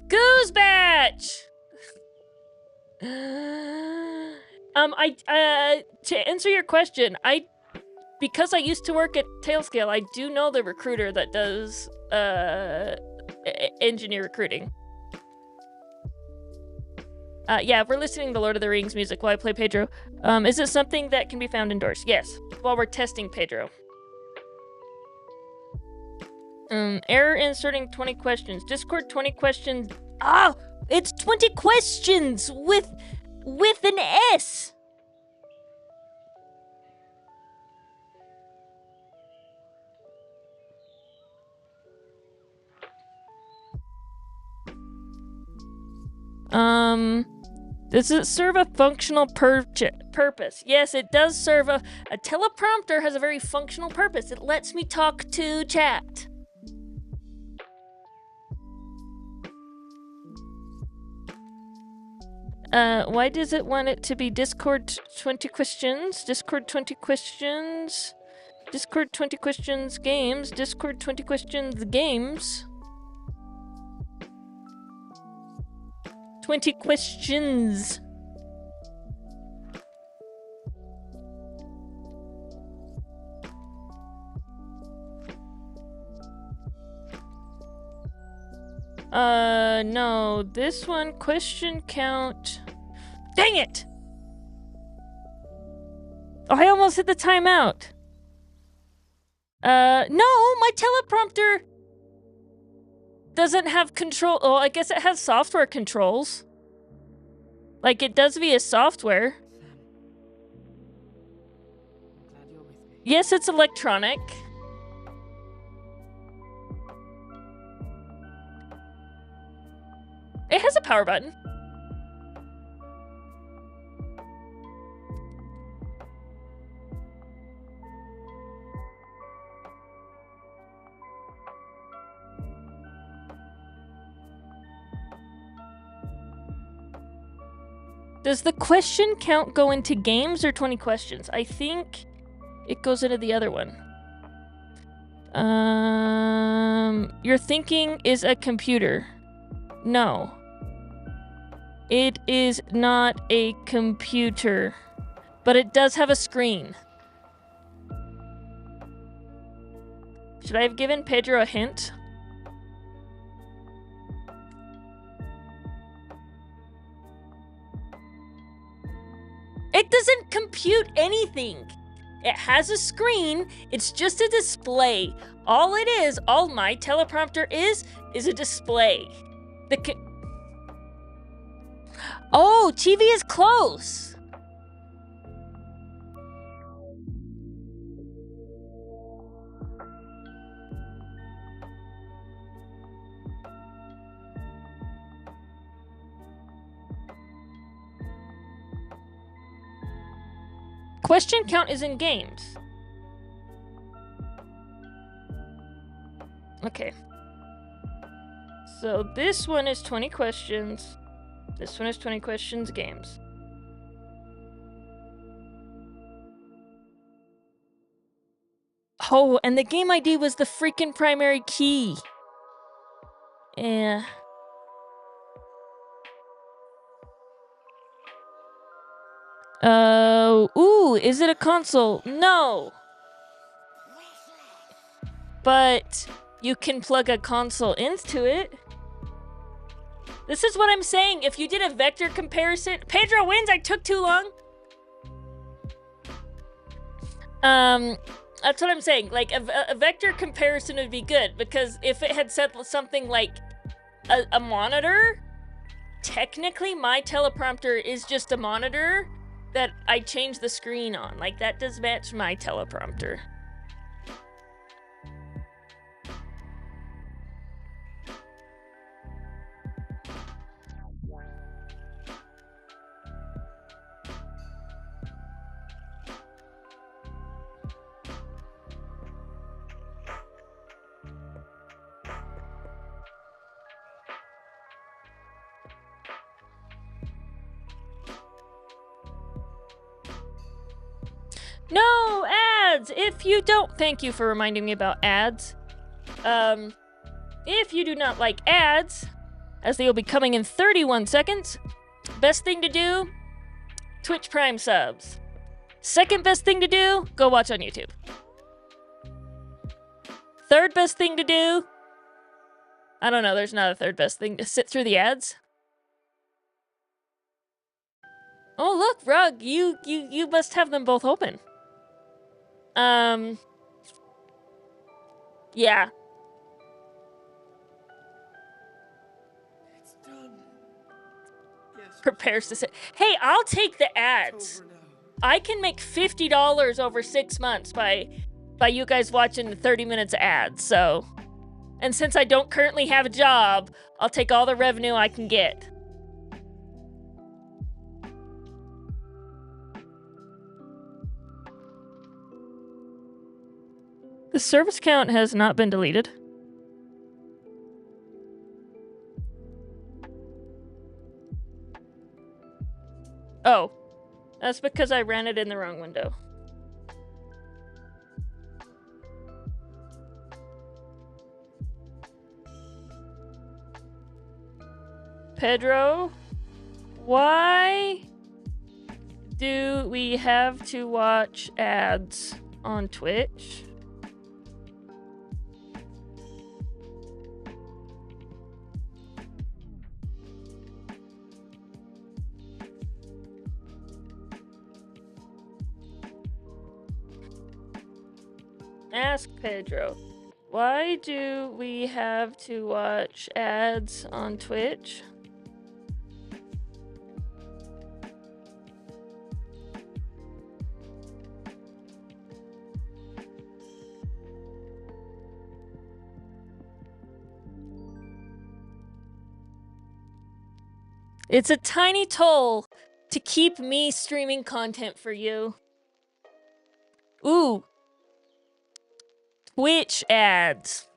Goosebatch! To answer your question, because I used to work at Tailscale, I do know the recruiter that does engineer recruiting. Yeah, if we're listening to Lord of the Rings music while I play Pedro, is it something that can be found indoors? Yes, while we're testing Pedro. Error inserting 20 questions. Discord 20 questions. Oh, it's 20 questions with an S. Does it serve a functional purpose? Yes, it does serve a teleprompter has a very functional purpose. It lets me talk to chat. Why does it want it to be Discord 20 questions? Discord 20 questions? Discord 20 questions games? Discord 20 questions games? 20 questions. No. This one, question count. Dang it! Oh, I almost hit the timeout. No, my teleprompter doesn't have control. Oh, I guess it has software controls. Like, it does via software. I'm glad you're with me. Yes, it's electronic. It has a power button. Does the question count go into games or 20 questions? I think it goes into the other one. Your thinking is a computer. No. It is not a computer, but it does have a screen. Should I have given Pedro a hint? It doesn't compute anything. It has a screen. It's just a display. All it is, all my teleprompter is a display. Oh, TV is close. Question count is in games. Okay. So this one is 20 questions. This one is 20 questions games. Oh, and the game ID was the freaking primary key. Yeah. Ooh, is it a console? No. But you can plug a console into it. This is what I'm saying. If you did a vector comparison... Pedro wins! I took too long! That's what I'm saying. Like, a vector comparison would be good, because if it had said something like a monitor, technically my teleprompter is just a monitor that I change the screen on. Like, that does match my teleprompter. No ads! If you don't... Thank you for reminding me about ads. If you do not like ads, as they will be coming in 31 seconds, best thing to do, Twitch Prime subs. Second best thing to do, go watch on YouTube. Third best thing to do, I don't know, there's not a third best thing, to sit through the ads. Oh look, Rug, you must have them both open. Yeah. It's done. Yes. Prepares to say, hey, I'll take the ads. I can make $50 over 6 months by you guys watching the 30 minutes of ads, so. And since I don't currently have a job, I'll take all the revenue I can get. The service count has not been deleted. Oh, that's because I ran it in the wrong window. Pedro, why do we have to watch ads on Twitch? Ask Pedro. Why do we have to watch ads on Twitch? It's a tiny toll to keep me streaming content for you. Ooh. Twitch ads.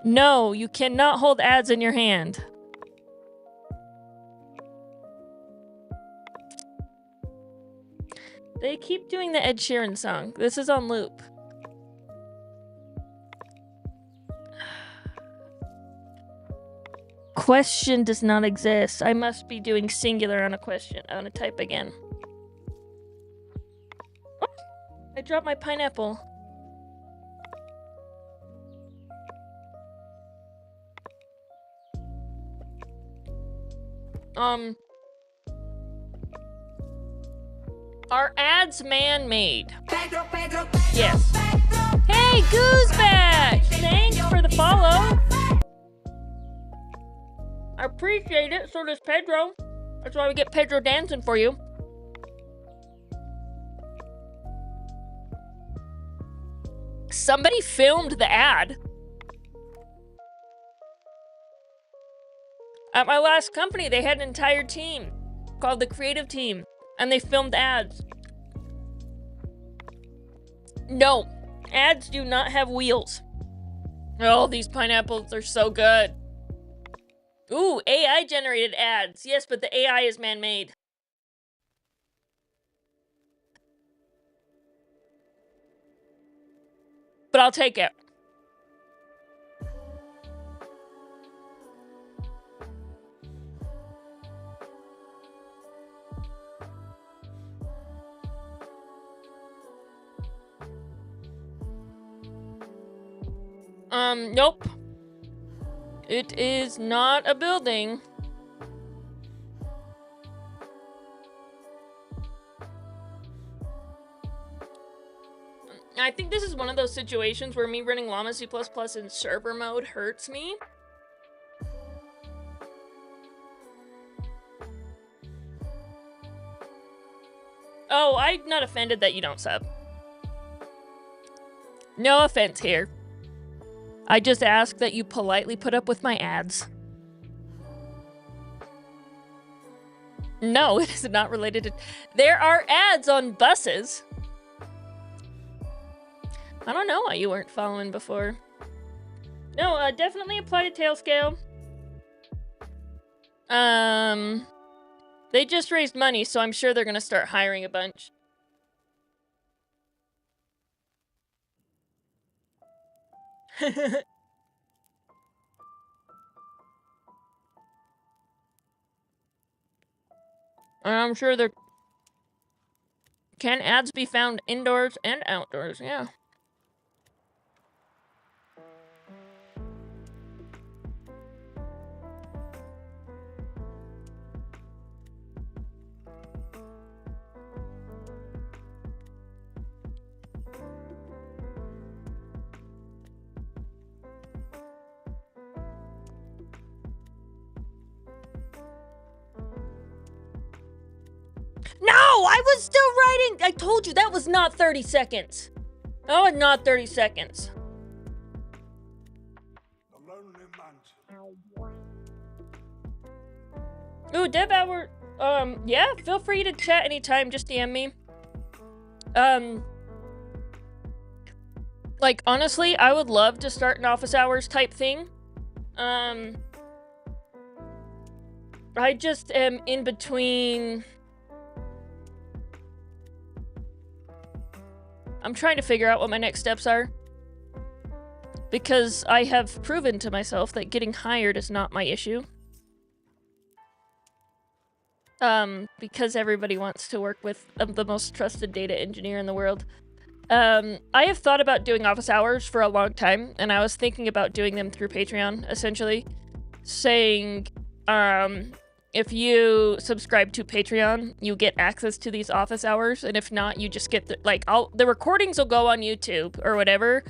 No, you cannot hold ads in your hand. They keep doing the Ed Sheeran song. This is on loop. Question does not exist. I must be doing singular on a question. I want to type again. Oh, I dropped my pineapple. Are ads man-made? Pedro, yes. Hey, Goosebash! Thanks for the follow. I appreciate it. So does Pedro. That's why we get Pedro dancing for you. Somebody filmed the ad. At my last company, they had an entire team called the creative team, and they filmed ads. No, ads do not have wheels. Oh, these pineapples are so good. Ooh, AI generated ads. Yes, but the AI is man-made. But I'll take it. Nope. It is not a building. I think this is one of those situations where me running Llama C++ in server mode hurts me. Oh, I'm not offended that you don't sub. No offense here. I just ask that you politely put up with my ads. No, it is not related to... There are ads on buses. I don't know why you weren't following before. No, definitely apply to Tailscale. They just raised money, so I'm sure they're gonna start hiring a bunch. I'm sure there... Can ads be found indoors and outdoors? Yeah. No, I was still writing. I told you that was not 30 seconds. That was not 30 seconds. Ooh, Dev Hour. Yeah, feel free to chat anytime. Just DM me. Like, honestly, I would love to start an office hours type thing. I just am in between... I'm trying to figure out what my next steps are. Because I have proven to myself that getting hired is not my issue. Because everybody wants to work with the most trusted data engineer in the world. I have thought about doing office hours for a long time, and I was thinking about doing them through Patreon, essentially. Saying, if you subscribe to Patreon, you get access to these office hours, and if not, you just get the, like, the recordings will go on YouTube or whatever,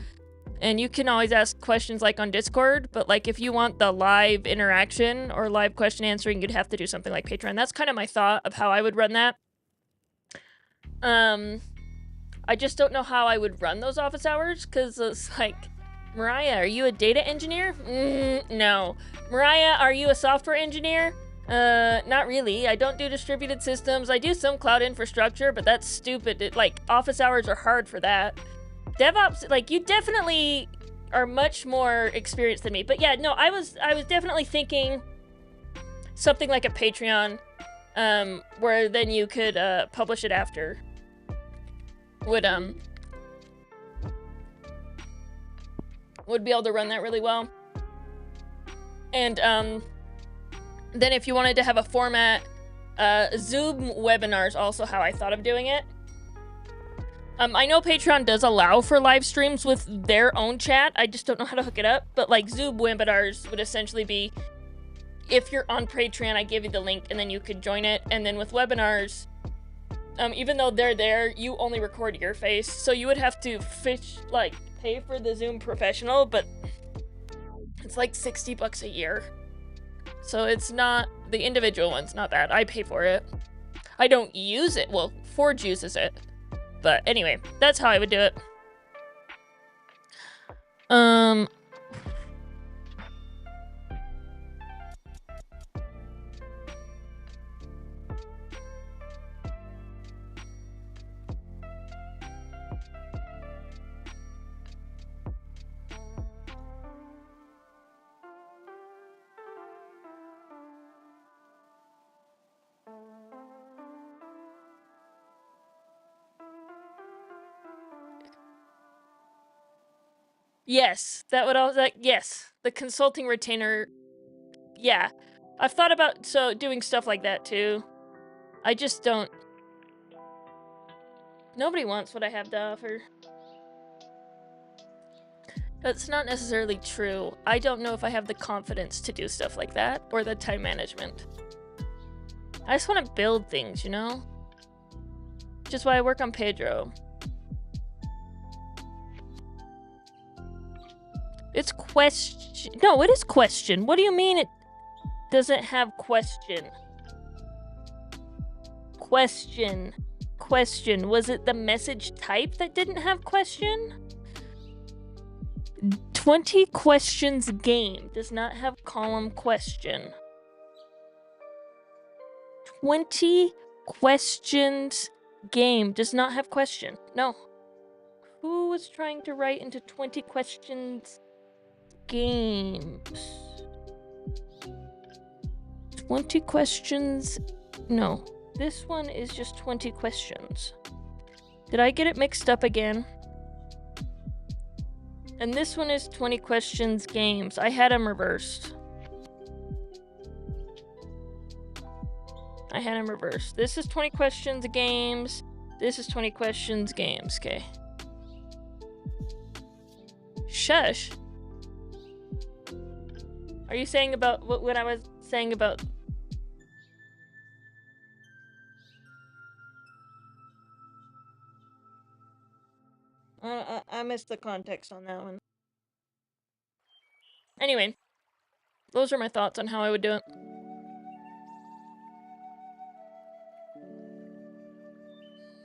and you can always ask questions like on Discord, but like if you want the live interaction or live question answering, you'd have to do something like Patreon. That's kind of my thought of how I would run that. I just don't know how I would run those office hours, because it's like, Mariah, are you a data engineer? No. Mariah, are you a software engineer? Not really. I don't do distributed systems. I do some cloud infrastructure, but that's stupid. Like, office hours are hard for that. DevOps, like, you definitely are much more experienced than me. But yeah, no, I was definitely thinking something like a Patreon, where then you could, publish it after. Would be able to run that really well. And then if you wanted to have a format, Zoom webinars also how I thought of doing it. I know Patreon does allow for live streams with their own chat. I just don't know how to hook it up. But like Zoom webinars would essentially be, if you're on Patreon, I give you the link and then you could join it. And then with webinars, even though they're there, you only record your face. So you would have to pay for the Zoom Professional, but it's like $60 a year. So it's not, the individual one's not bad. I pay for it. I don't use it. Well, Forge uses it. But anyway, that's how I would do it. Yes, that would all, yes, the consulting retainer, yeah. I've thought about, doing stuff like that too. I just don't, nobody wants what I have to offer. That's not necessarily true. I don't know if I have the confidence to do stuff like that, or the time management. I just want to build things, you know? Which is why I work on Pedro. It's question. No, it is question. What do you mean it doesn't have question? Question. Question. Was it the message type that didn't have question? 20 questions game does not have column question. 20 questions game does not have question. No. Who was trying to write into 20 questions games? 20 questions. No, this one is just 20 questions. Did I get it mixed up again? And this one is 20 questions games. I had them reversed. I had them reversed. This is 20 questions games. This is 20 questions games. Okay. Shush. Are you saying about what I was saying about? I missed the context on that one. Anyway, those are my thoughts on how I would do it.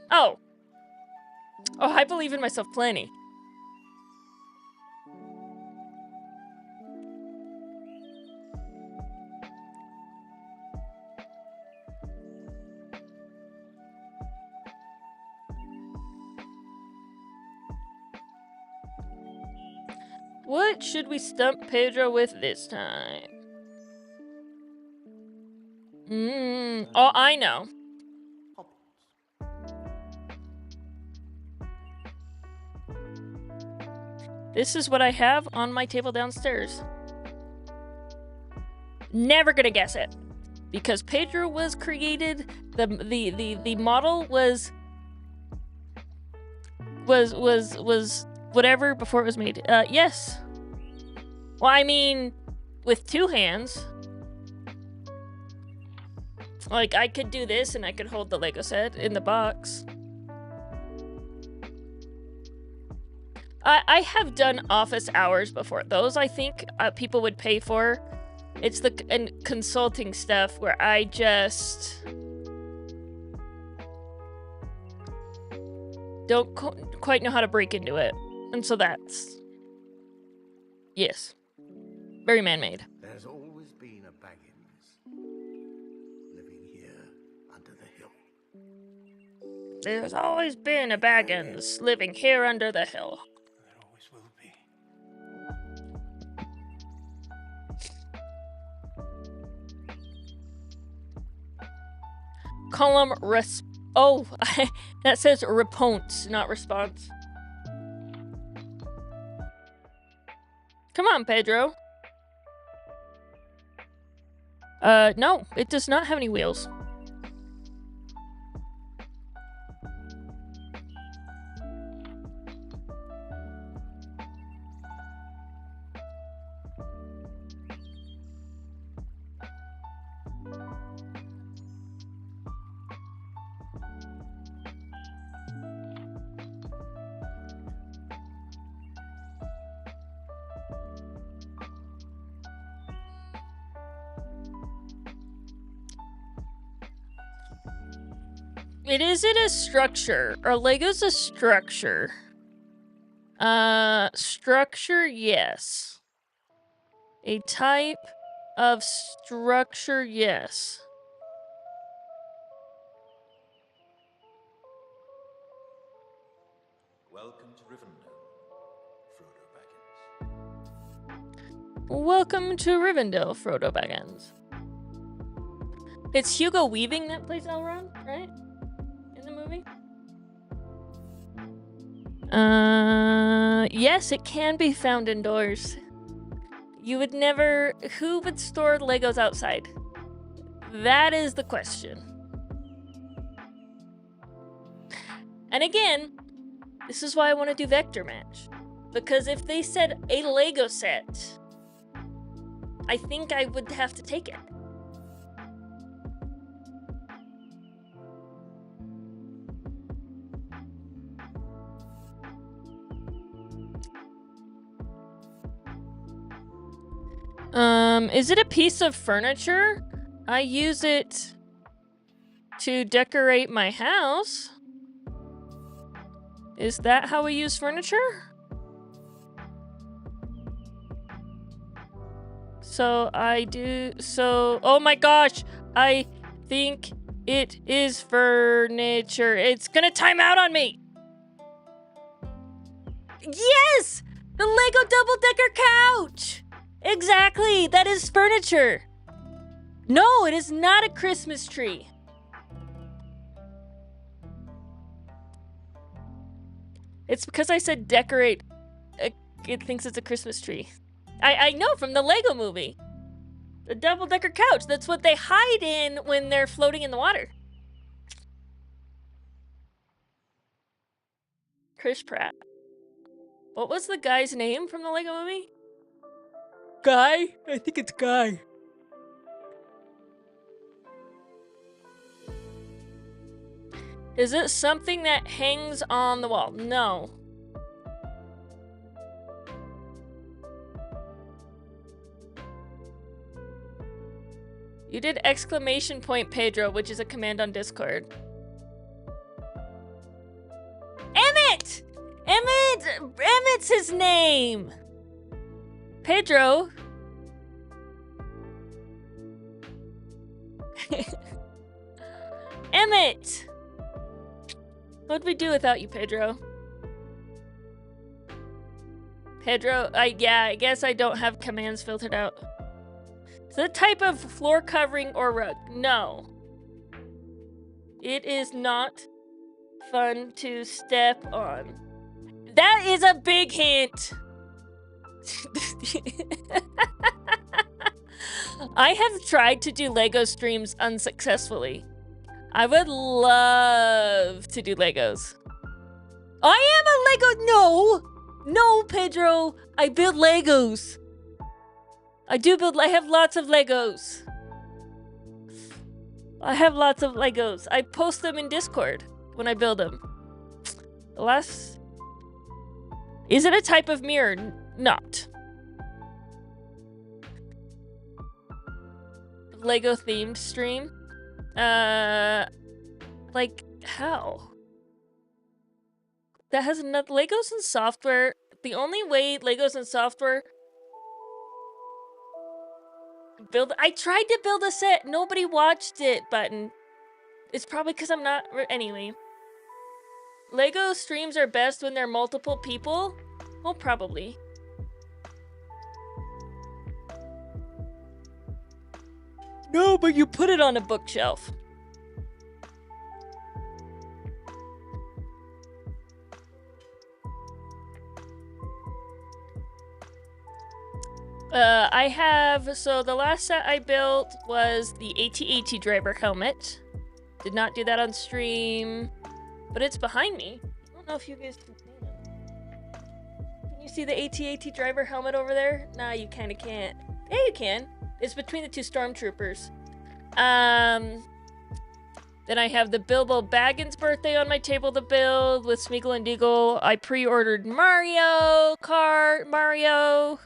Oh, I believe in myself plenty. What should we stump Pedro with this time? Oh, I know. This is what I have on my table downstairs. Never gonna guess it. Because Pedro was created, the model was whatever before it was made. Yes. Well, I mean, with two hands. Like, I could do this and I could hold the Lego set in the box. I have done office hours before. Those, I think, people would pay for. It's the consulting stuff where I just don't quite know how to break into it. And so that's... Yes. Very man-made. There's always been a Baggins living here under the hill. There's always been a Baggins living here under the hill. There always will be. Column oh, that says response, not response. Come on, Pedro. No, it does not have any wheels. Is it a structure? Are Legos a structure? Structure, yes. A type of structure, yes. Welcome to Rivendell, Frodo Baggins. Welcome to Rivendell, Frodo Baggins. It's Hugo Weaving that plays Elrond, right? In the movie? Yes, it can be found indoors. You would never... Who would store Legos outside? That is the question. And again, this is why I want to do Vector Match. Because if they said a Lego set, I think I would have to take it. Is it a piece of furniture? I use it to decorate my house. Is that how we use furniture? Oh my gosh, I think it is furniture. It's gonna time out on me. Yes! The Lego double-decker couch! Exactly, that is furniture. No, it is not a Christmas tree. It's because I said decorate. It thinks it's a Christmas tree. I know from the Lego movie. The double-decker couch. That's what they hide in when they're floating in the water. Chris Pratt. What was the guy's name from the Lego movie? Guy? I think it's Guy. Is it something that hangs on the wall? No. You did exclamation point Pedro, which is a command on Discord. Emmett! Emmett's his name! Pedro. Emmett! What'd we do without you, Pedro? Pedro, I guess I don't have commands filtered out. Is it a type of floor covering or rug? No. It is not fun to step on. That is a big hint! I have tried to do Lego streams unsuccessfully. I would love to do Legos. I am a Lego. No, Pedro. I build Legos. I have lots of Legos. I have lots of Legos. I post them in Discord when I build them. Is it a type of mirror? Not. Lego themed stream? Like, how? That has nothing. Legos and software. The only way Legos and software build. I tried to build a set. Nobody watched it, button. It's probably because I'm not. Anyway. Lego streams are best when they're multiple people? Well, probably. No, but you put it on a bookshelf. So the last set I built was the AT-AT driver helmet. Did not do that on stream, but it's behind me. I don't know if you guys can see it. Can you see the AT-AT driver helmet over there? Nah, you kinda can't. Yeah, you can. It's between the two stormtroopers. Then I have the Bilbo Baggins birthday on my table to build with Smeagol and Deagle. I pre-ordered Mario Kart. Mario.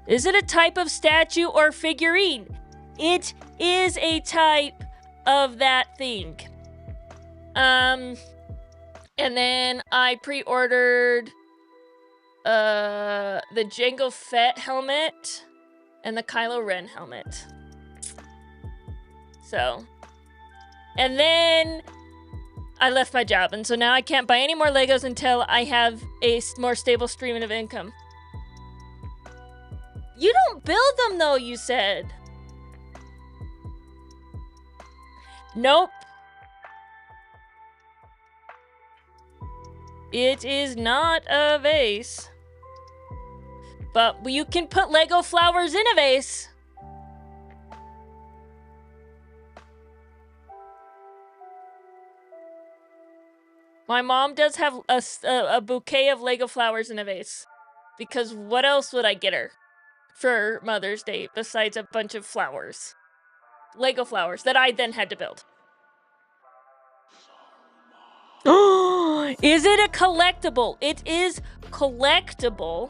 Is it a type of statue or figurine? It is a type of that thing. And then I pre-ordered the Jango Fett helmet and the Kylo Ren helmet. So, and then I left my job, and so now I can't buy any more Legos until I have a more stable stream of income. You don't build them though, you said. Nope. It is not a vase. But you can put Lego flowers in a vase. My mom does have a bouquet of Lego flowers in a vase. Because what else would I get her for Mother's Day besides a bunch of flowers? Lego flowers that I then had to build. Is it a collectible? It is collectible.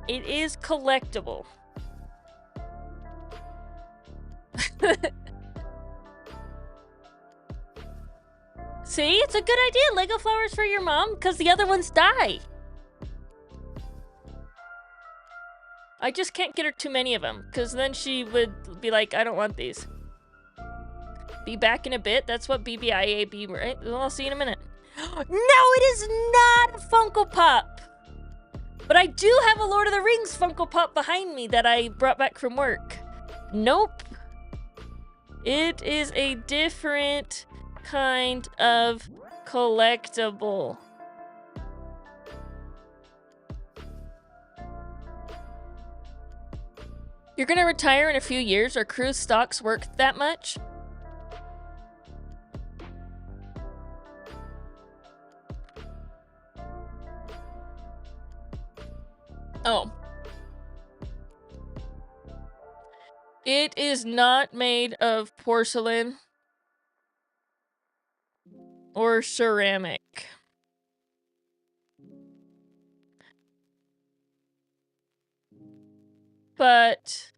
It is collectible. See, it's a good idea. Lego flowers for your mom, because the other ones die. I just can't get her too many of them, because then she would be like, I don't want these. Be back in a bit. That's what BBIAB, right? Well, I'll see you in a minute. No, it is not a Funko Pop. But I do have a Lord of the Rings Funko Pop behind me that I brought back from work. Nope. It is a different kind of collectible. You're gonna retire in a few years? Are cruise stocks worth that much? Oh. It is not made of porcelain or ceramic. But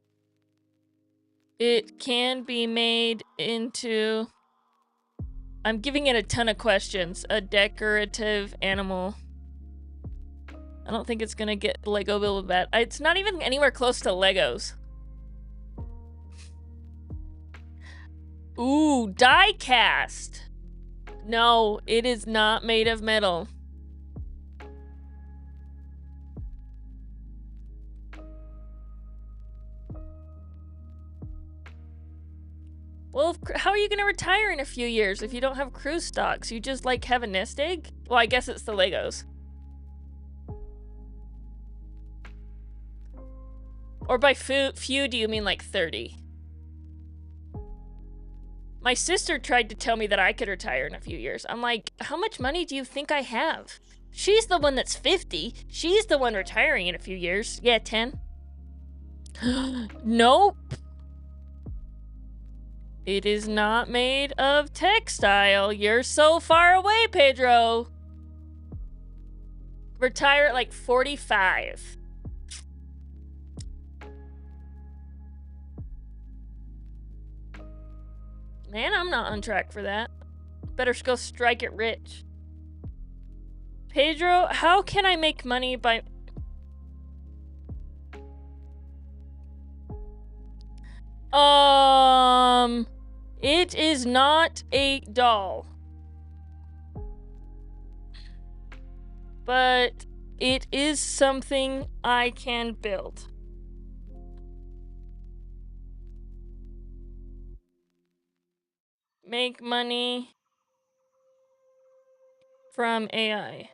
it can be made into... I'm giving it a ton of questions. A decorative animal. I don't think it's gonna get Lego build that. It's not even anywhere close to Legos. Ooh, die cast. No, it is not made of metal. Well, how are you gonna retire in a few years if you don't have cruise stocks? You just like have a nest egg? Well, I guess it's the Legos. Or by few, do you mean like 30? My sister tried to tell me that I could retire in a few years. I'm like, how much money do you think I have? She's the one that's 50. She's the one retiring in a few years. Yeah, 10. Nope. It is not made of textile. You're so far away, Pedro. Retire at like 45. Man, I'm not on track for that. Better go strike it rich. Pedro, how can I make money by... It is not a doll. But it is something I can build. Make money from AI.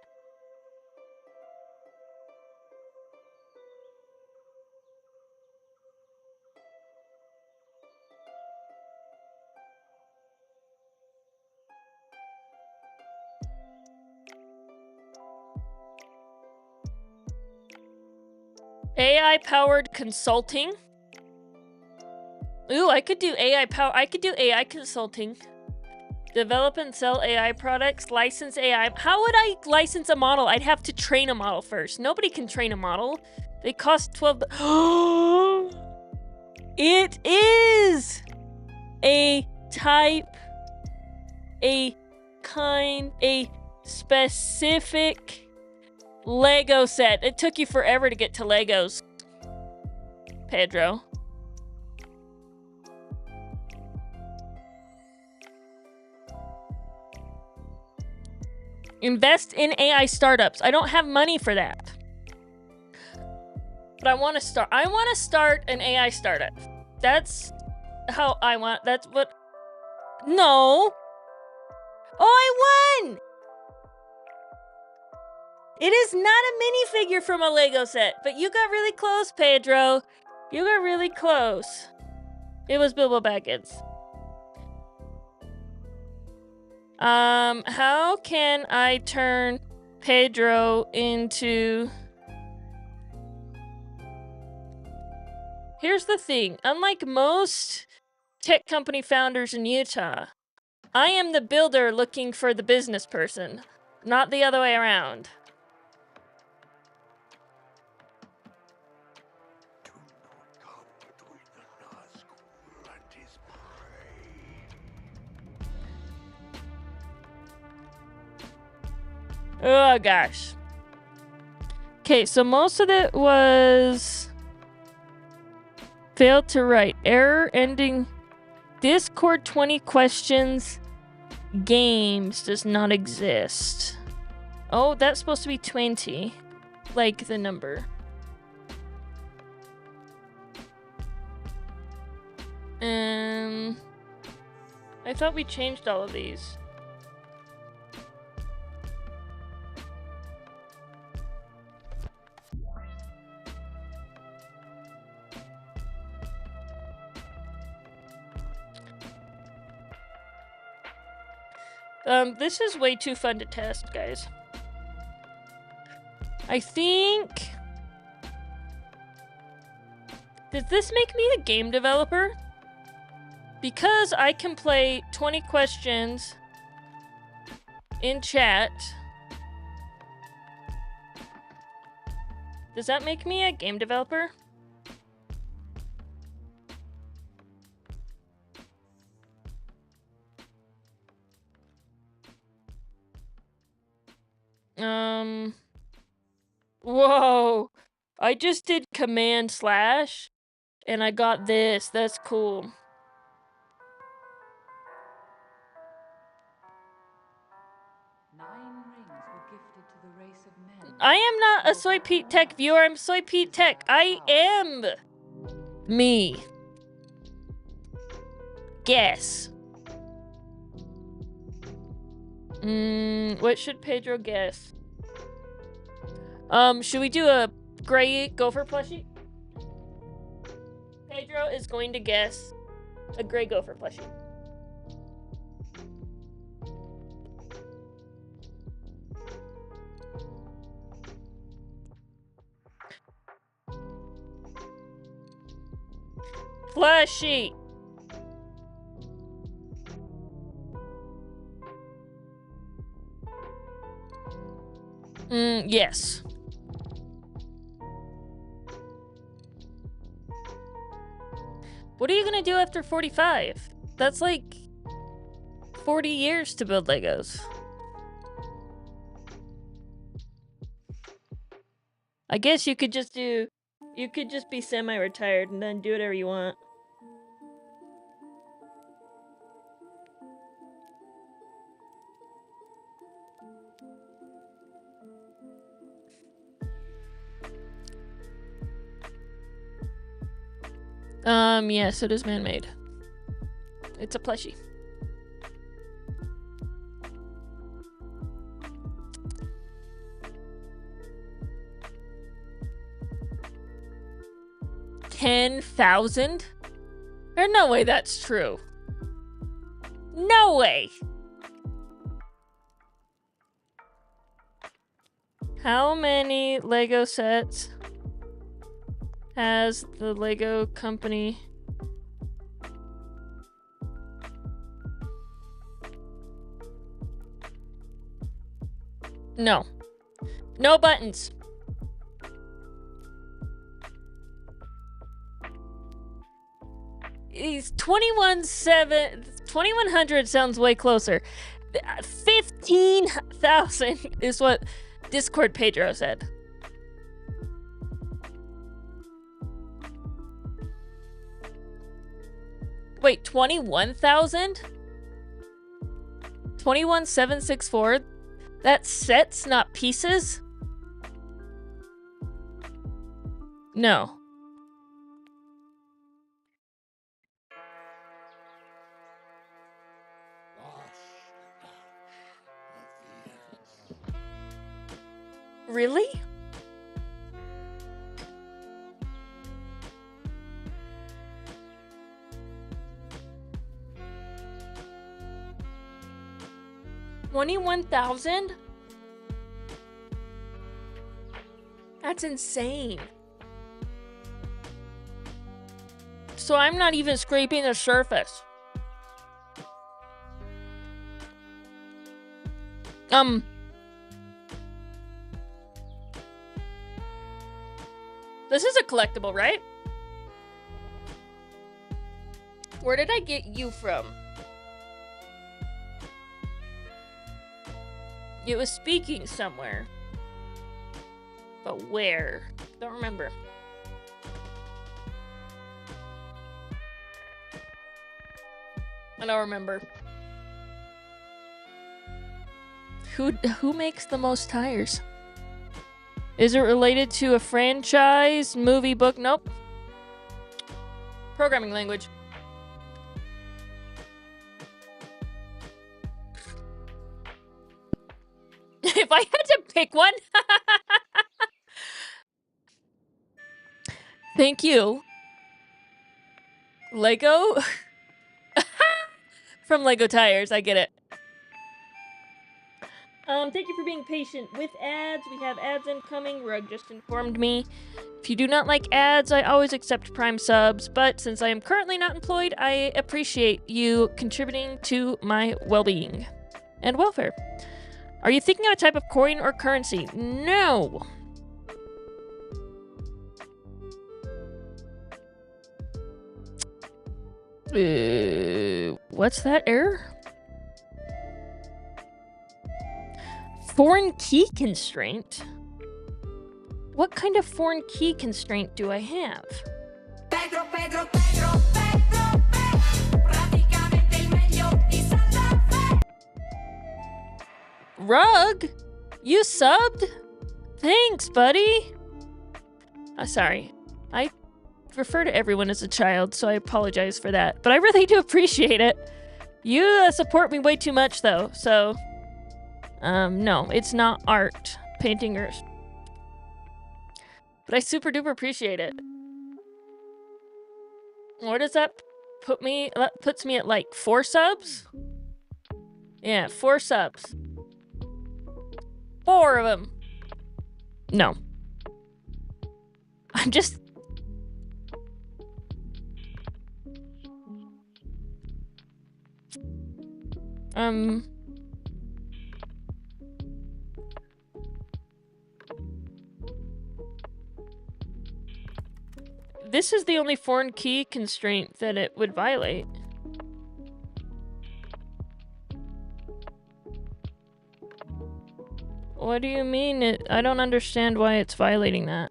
AI-powered consulting. Ooh, I could do AI consulting. Develop and sell AI products, license AI. How would I license a model? I'd have to train a model first. Nobody can train a model. They cost 12. It is a type, a kind, a specific Lego set. It took you forever to get to Legos, Pedro. Invest in AI startups. I don't have money for that. But I want to start. I want to start an AI startup. That's how I want. That's what. No. Oh, I won! It is not a minifigure from a Lego set, but you got really close, Pedro. You got really close. It was Bilbo Baggins. How can I turn Pedro into... Here's the thing. Unlike most tech company founders in Utah, I am the builder looking for the business person, not the other way around. Do not come between the Nazgul and his prey. Oh, gosh. Okay, so most of it was... Failed to write. Error ending... Discord 20 questions. Games does not exist. Oh, that's supposed to be 20. Like the number. I thought we changed all of these. This is way too fun to test, guys. I think... Does this make me a game developer? Because I can play 20 questions in chat. Does that make me a game developer? Whoa. I just did command slash and I got this. That's cool. I am not a Soy Pete Tech viewer. I'm Soy Pete Tech. I am me. Guess. What should Pedro guess? Should we do a gray gopher plushie? Pedro is going to guess a gray gopher plushie. plushy. Yes. What are you gonna do after 45? That's like 40 years to build Legos. I guess you could just be semi-retired and then do whatever you want. Yes, it is man-made. It's a plushie. $10,000? There's no way that's true. No way. How many Lego sets has the Lego company? No. No buttons. He's 2100 sounds way closer. 15,000 is what Discord Pedro said. Wait, 21,000? 21,764? That's sets, not pieces? No. Really? $21,000? That's insane. So I'm not even scraping the surface. This is a collectible, right? Where did I get you from? It was speaking somewhere. But where? Don't remember. I don't remember. Who makes the most tires? Is it related to a franchise, movie, book? Nope. Programming language. If I had to pick one. Thank you. Lego? From Lego Tires, I get it. Thank you for being patient with ads. We have ads incoming. Rug just informed me. If you do not like ads, I always accept Prime subs, but since I am currently not employed, I appreciate you contributing to my well-being and welfare. Are you thinking of a type of coin or currency? No. What's that error? Foreign key constraint? What kind of foreign key constraint do I have? Pedro, Pedro, Pedro, Pedro, Rug? You subbed? Thanks, buddy. Sorry. I refer to everyone as a child, so I apologize for that. But I really do appreciate it. You support me way too much, though, so... no, it's not art. Painting or... But I super duper appreciate it. Where does that put me? That puts me at like 4 subs? Yeah, 4 subs. 4 of them. No. I'm just... This is the only foreign key constraint that it would violate. What do you mean? I don't understand why it's violating that.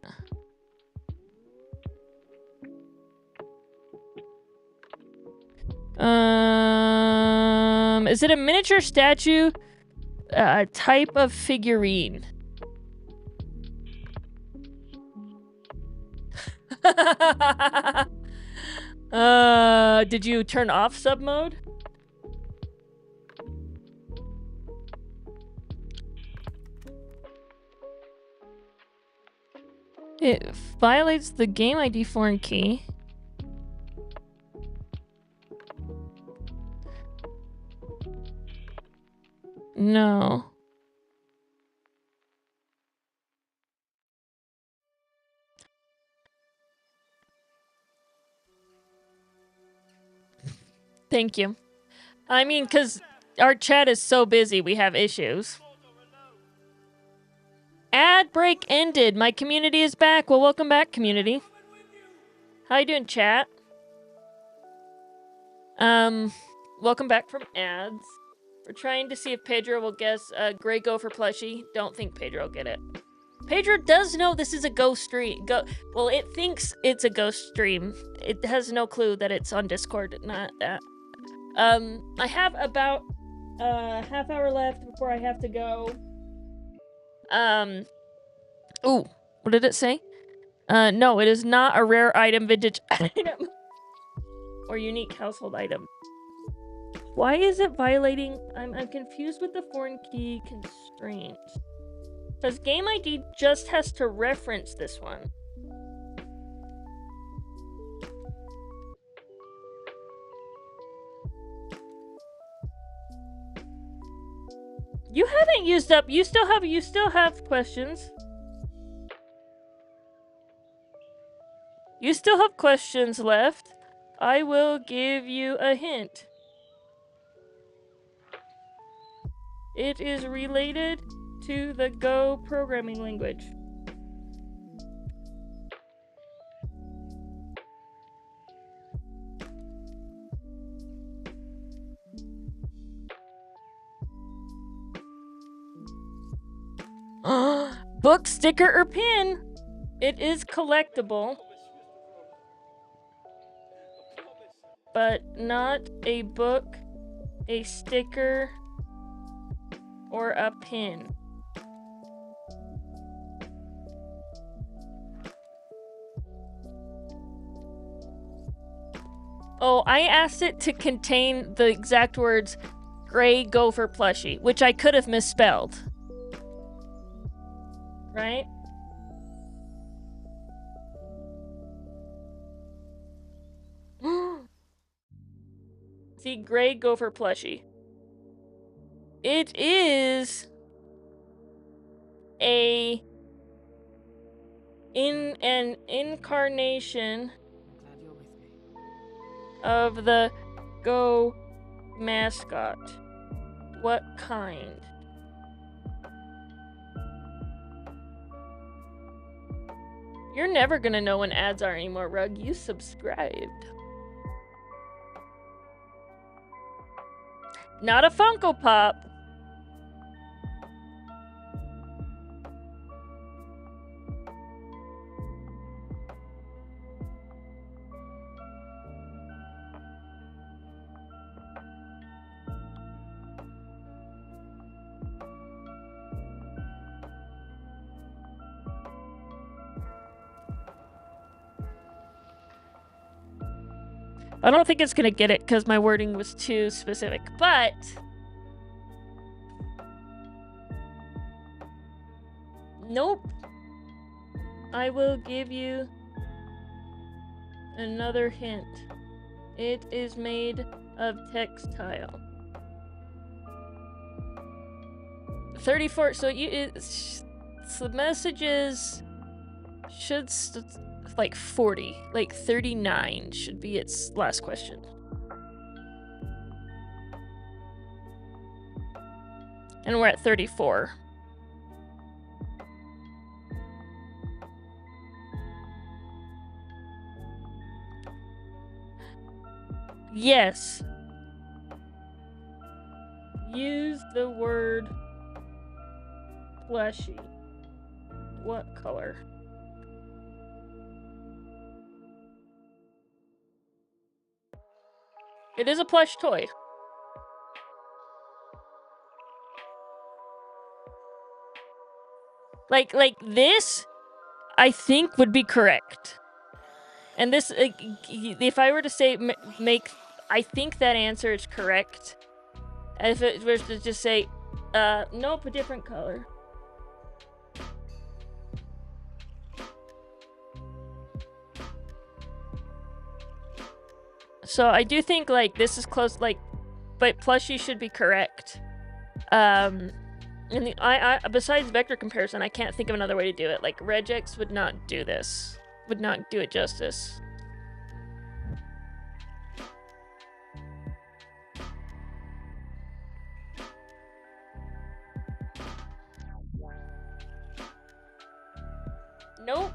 Is it a miniature statue? Type of figurine. Did you turn off sub mode? It violates the game ID foreign key. No. Thank you. I mean, because our chat is so busy, we have issues. Ad break ended. My community is back. Well, welcome back, community. How you doing, chat? Welcome back from ads. We're trying to see if Pedro will guess Gray Gopher plushie. Don't think Pedro will get it. Pedro does know this is a ghost stream. Well, it thinks it's a ghost stream. It has no clue that it's on Discord, not that. I have about a half hour left before I have to go. Ooh, what did it say? No, it is not a rare item, vintage item, or unique household item. Why is it violating? I'm confused with the foreign key constraint. Because game ID just has to reference this one. You haven't used up. You still have questions. You still have questions left. I will give you a hint. It is related to the Go programming language. Book, sticker, or pin. It is collectible, but not a book, a sticker, or a pin. Oh, I asked it to contain the exact words Gray Gopher plushie, which I could have misspelled. Right? See, Gray Gopher plushie. It is an incarnation Glad you're with me. of the Go mascot. What kind? You're never gonna know when ads are anymore, Rug. You subscribed. Not a Funko Pop. I don't think it's gonna get it because my wording was too specific, but nope. I will give you another hint. It is made of textile. 34. So the messages should like 40, like 39 should be its last question. And we're at 34. Yes. Use the word fleshy. What color? It is a plush toy. Like this, I think would be correct. And this, if I were to say make, I think that answer is correct. And if it was to just say, nope, a different color. So I do think like this is close, like, but plushie should be correct. And the I besides vector comparison, I can't think of another way to do it. Like regex would not do this. Would not do it justice. Nope.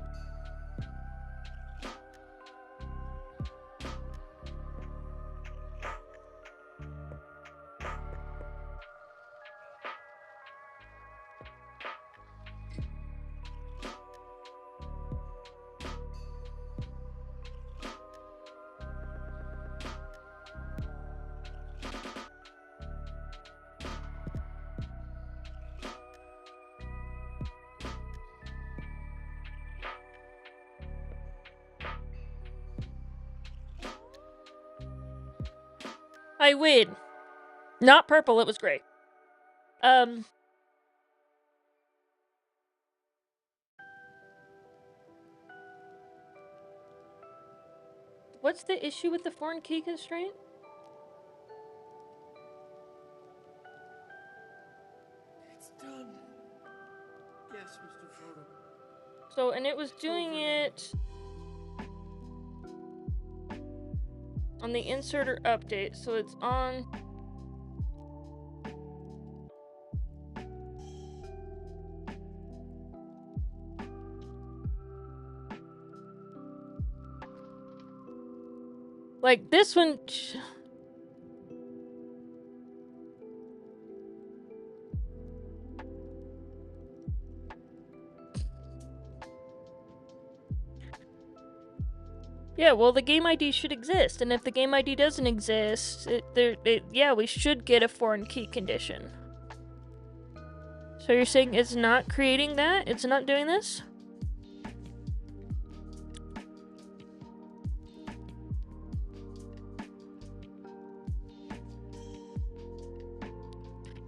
I win. Not purple, it was gray. What's the issue with the foreign key constraint? It's done. Yes, Mr. Frodo. So, and it was doing it on the inserter update, so it's on. Like this one. Yeah, well, the game ID should exist, and if the game ID doesn't exist, yeah, we should get a foreign key condition. So you're saying it's not creating that? It's not doing this?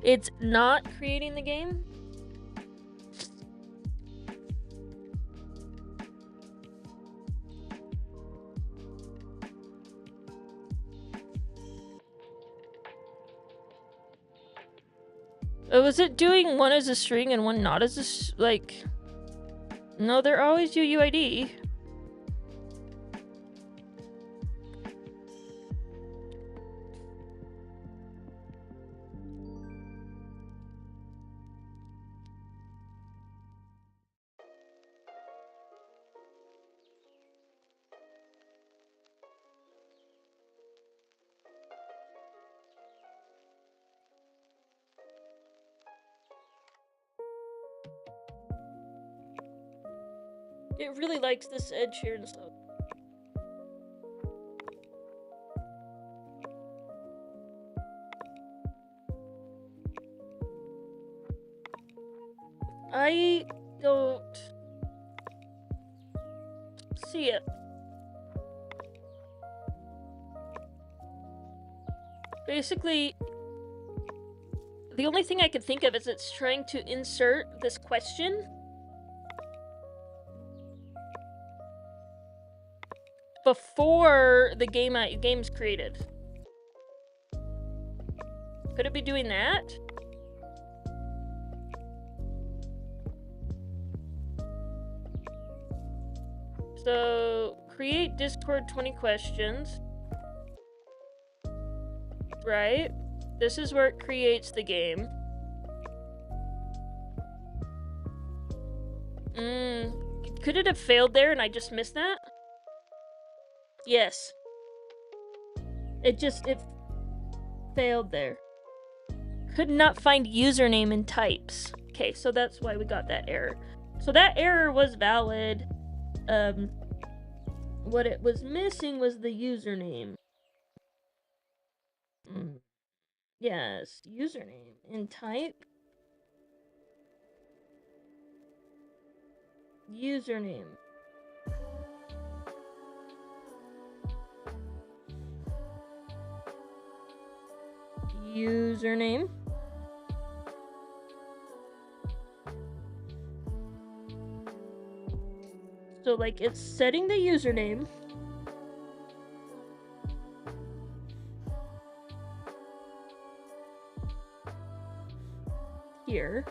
It's not creating the game? Was it doing one as a string and one not as a like? No, they're always UUID. It really likes this Ed Sheeran stuff. I don't see it. Basically, the only thing I could think of is it's trying to insert this question before the game's created. Could it be doing that? So, create Discord 20 questions. Right? This is where it creates the game. Could it have failed there and I just missed that? Yes. It failed there. Could not find username in types. Okay, so that's why we got that error. So that error was valid. What it was missing was the username. Yes, username in type. Username. Username. So, like, it's setting the username. Here.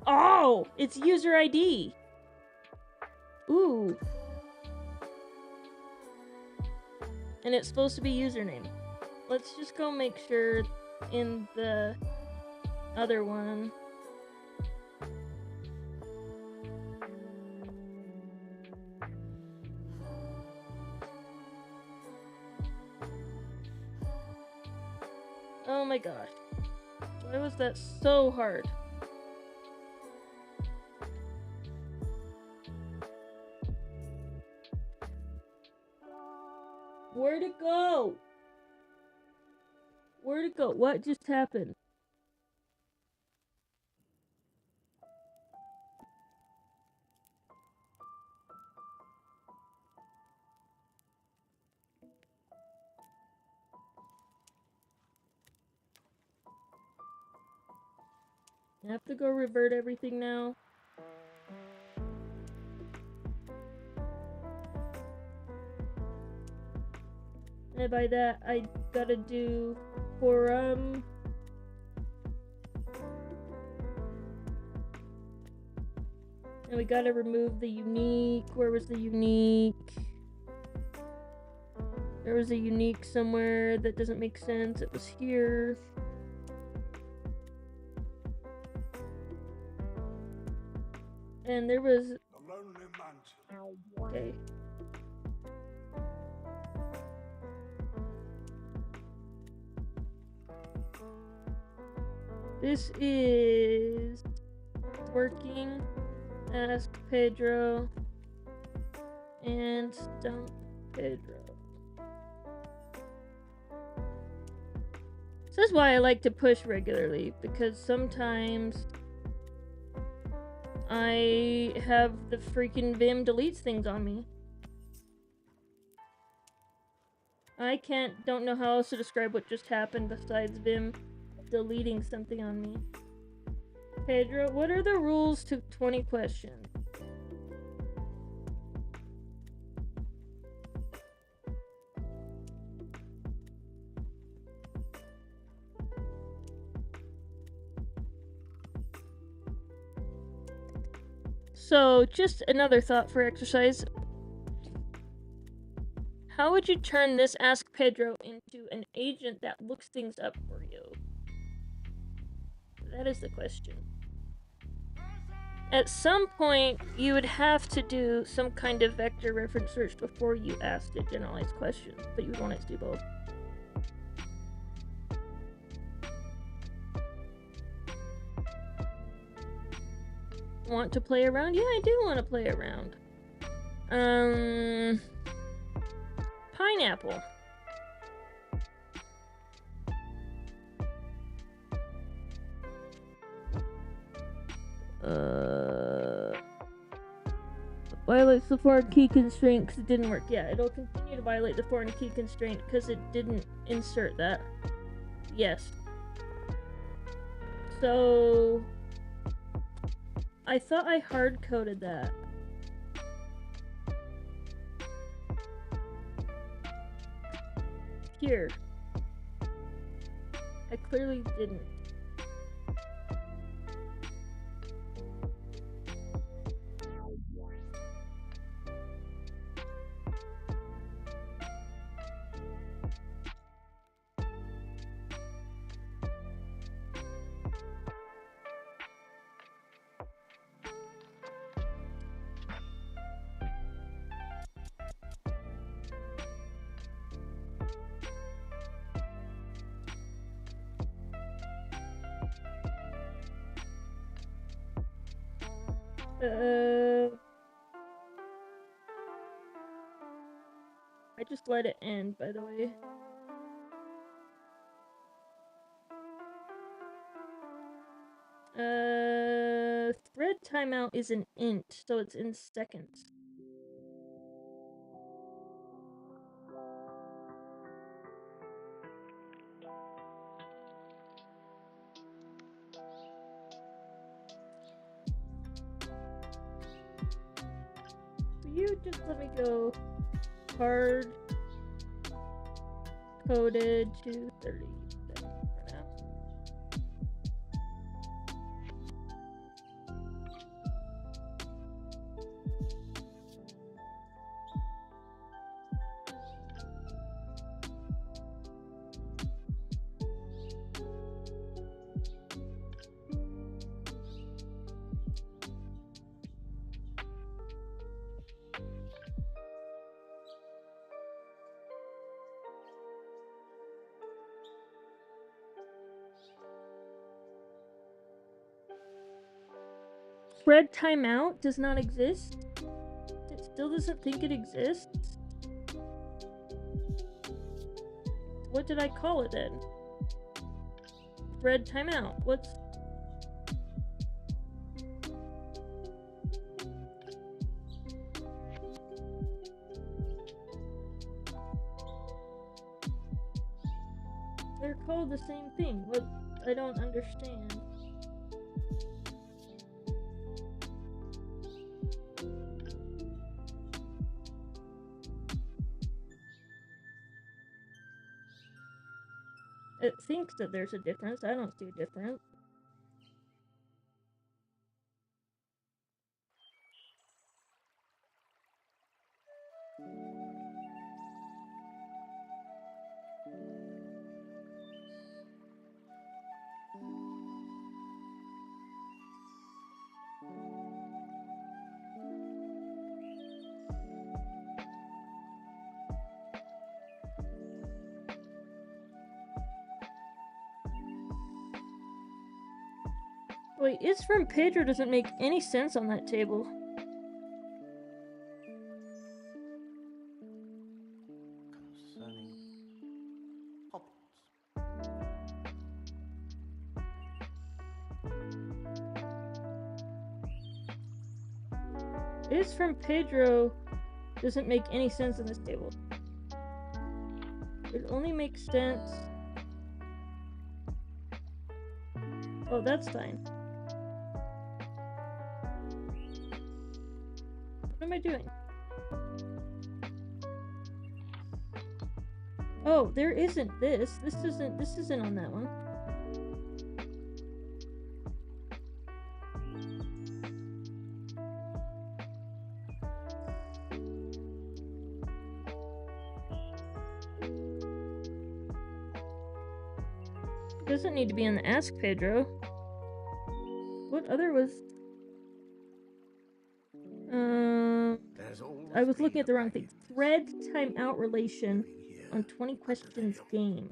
Oh! It's user ID! Ooh. And it's supposed to be username. Let's just go make sure in the other one. Oh my gosh. Why was that so hard? Where'd it go? Where'd it go? What just happened? I have to go revert everything now. And by that, I gotta do forum. And we gotta remove the unique. Where was the unique? There was a unique somewhere that doesn't make sense. It was here. And there was... Okay. This is working. Ask Pedro and stump Pedro. This is why I like to push regularly, because sometimes I have the freaking Vim deletes things on me. I don't know how else to describe what just happened besides Vim deleting something on me. Pedro, what are the rules to 20 questions? So, just another thought for exercise. How would you turn this Ask Pedro into an agent that looks things up for you? That is the question. At some point, you would have to do some kind of vector reference search before you asked it generalized questions, but you would want it to do both. Want to play around? Yeah, I do want to play around. Pineapple. Violates the foreign key constraint because it didn't work. Yeah, it'll continue to violate the foreign key constraint because it didn't insert that. Yes. So... I thought I hard-coded that. Here. I clearly didn't. I just let it end, by the way. Thread timeout is an int, so it's in seconds. Will you just let me go hard coded to 30 seconds for now? Thread timeout does not exist? It still doesn't think it exists? What did I call it then? Thread timeout. What's... They're called the same thing. What? I don't understand. It thinks that there's a difference. I don't see a difference. Wait, is from Pedro doesn't make any sense on that table. Concerning hobbits. Is from Pedro doesn't make any sense on this table. It only makes sense. Oh, that's fine. What am I doing? Oh, there isn't this. This isn't on that one. It doesn't need to be on the Ask Pedro. What other was... I was looking at the wrong thing. Thread timeout relation on 20 questions game.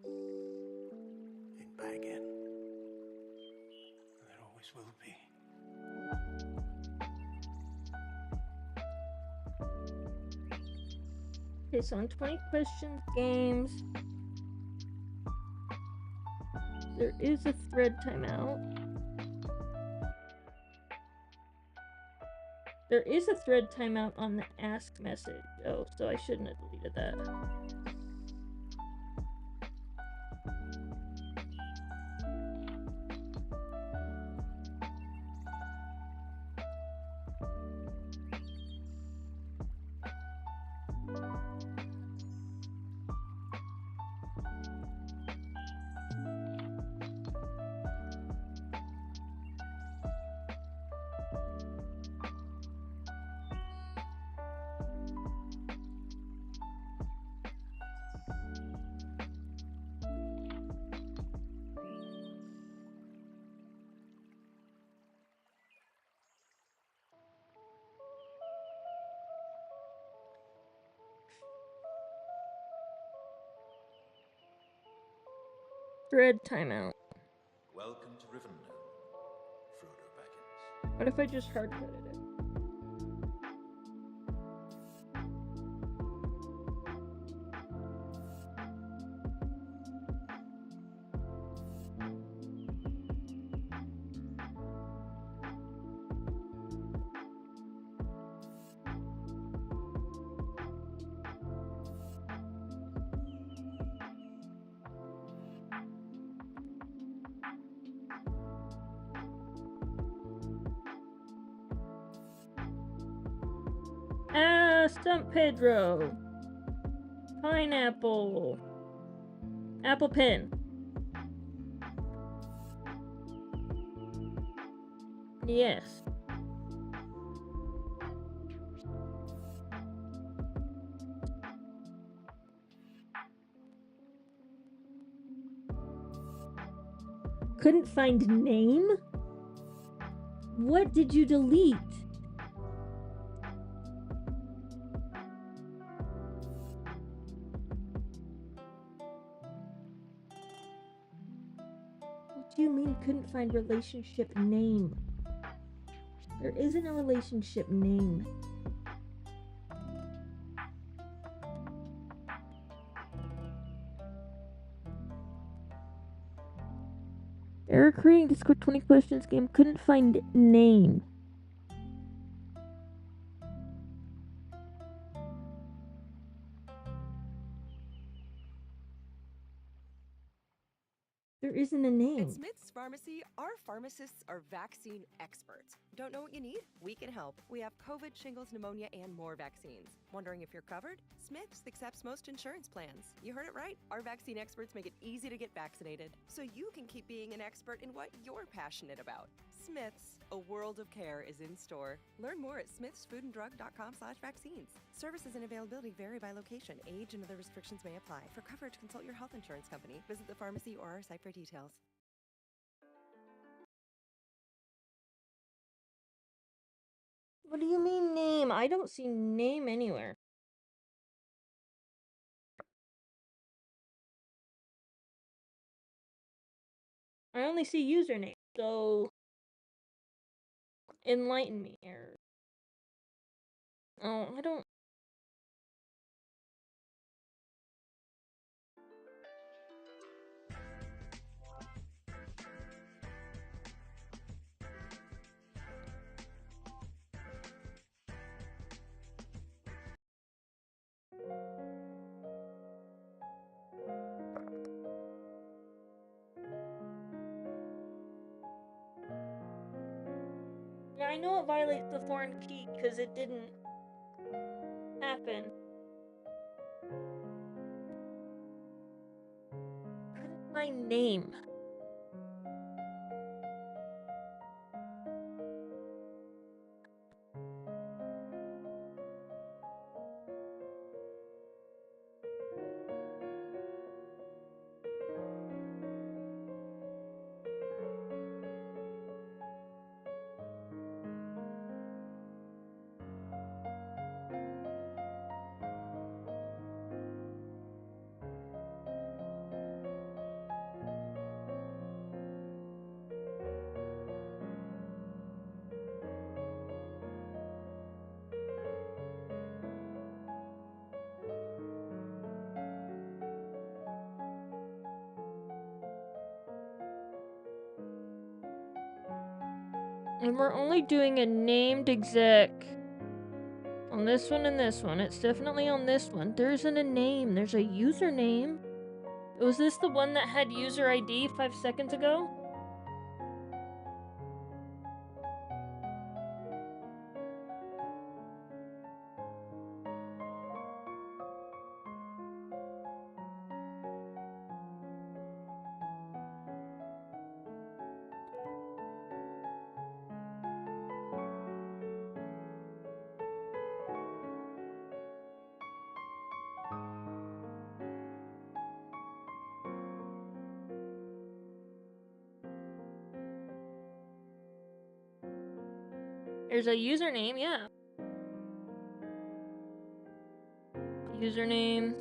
In Baggin. There always will be. Okay, so on 20 questions games, there is a thread timeout. There is a thread timeout on the ask message. Oh, so I shouldn't have deleted that. Thread timeout. Welcome to Rivendell, Frodo Baggins. What if I just hard-coded it? Stump Pedro. Pineapple. Apple pen. Yes. Couldn't find name? What did you delete? What do you mean couldn't find relationship name? There isn't a relationship name. Error creating Discord 20 questions game, couldn't find name. There isn't a name. At Smith's Pharmacy, our pharmacists are vaccine experts. Don't know what you need? We can help. We have COVID, shingles, pneumonia, and more vaccines. Wondering if you're covered? Smith's accepts most insurance plans. You heard it right. Our vaccine experts make it easy to get vaccinated, so you can keep being an expert in what you're passionate about. Smith's, a world of care is in store. Learn more at smithsfoodanddrug.com/vaccines. Services and availability vary by location. Age and other restrictions may apply. For coverage, consult your health insurance company. Visit the pharmacy or our site for details. What do you mean name? I don't see name anywhere. I only see username, so enlighten me, error. Oh, I don't. Yeah, I know it violates the foreign key because it didn't happen. Couldn't find name. And we're only doing a named exec on this one and this one. It's definitely on this one. There isn't a name. There's a username. Was this the one that had user ID 5 seconds ago? There's a username, yeah. Username.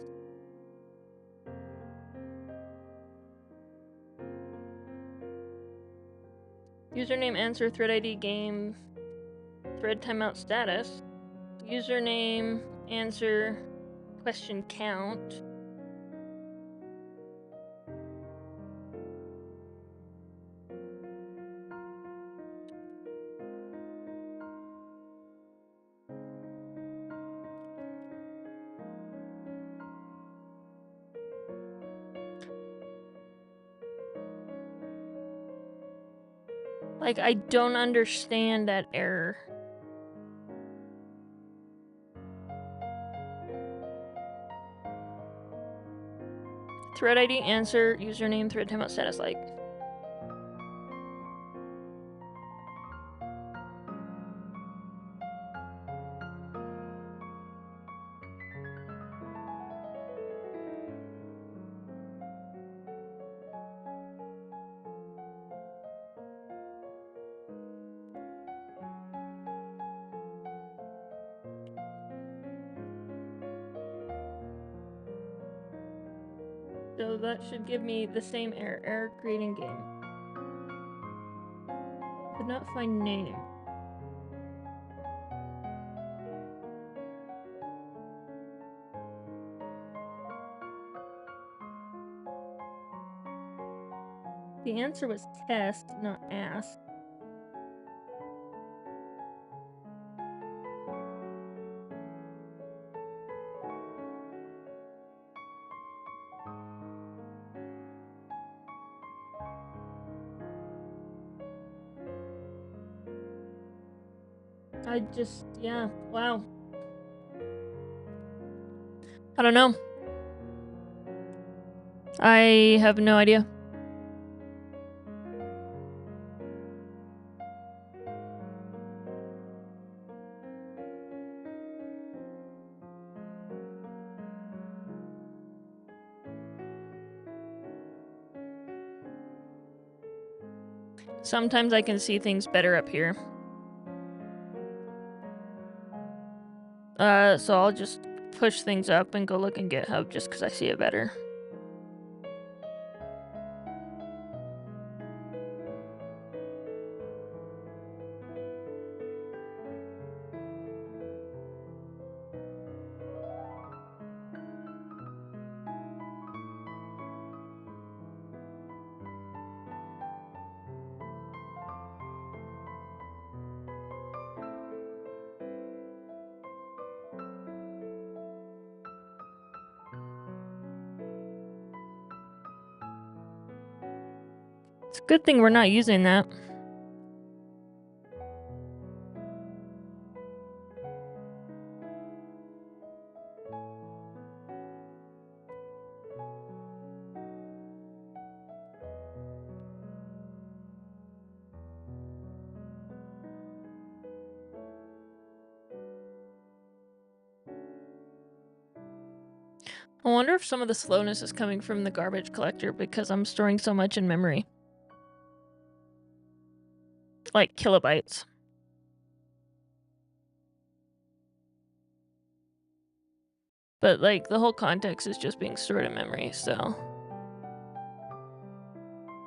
Username, answer, thread ID, game, thread timeout status. Username, answer, question count. Like, I don't understand that error. Thread ID, answer, username, thread timeout status, like. So that should give me the same error. Error creating game. Could not find name. The answer was test, not ask. Yeah, wow. I don't know. I have no idea. Sometimes I can see things better up here. So I'll just push things up and go look in GitHub just because I see it better. It's a good thing we're not using that. I wonder if some of the slowness is coming from the garbage collector because I'm storing so much in memory. Like kilobytes. But like the whole context is just being stored in memory, so.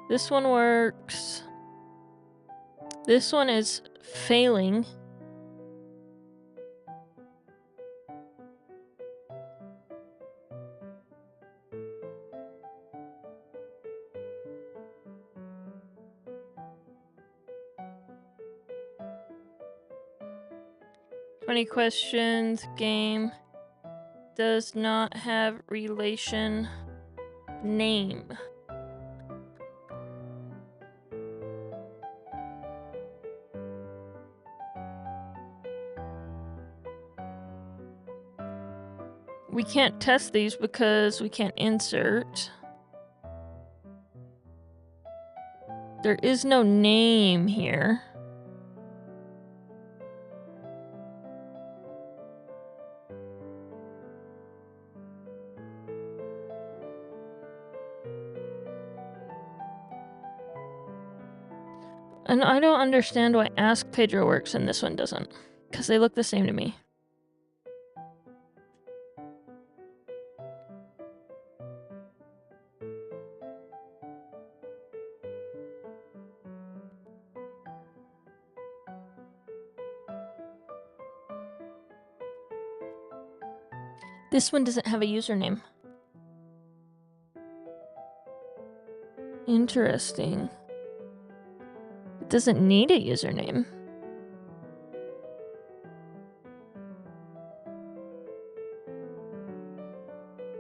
This one works. This one is failing. Twenty questions, game does not have relation name. We can't test these because we can't insert. There is no name here. And I don't understand why Ask Pedro works and this one doesn't. Because they look the same to me. This one doesn't have a username. Interesting. It doesn't need a username.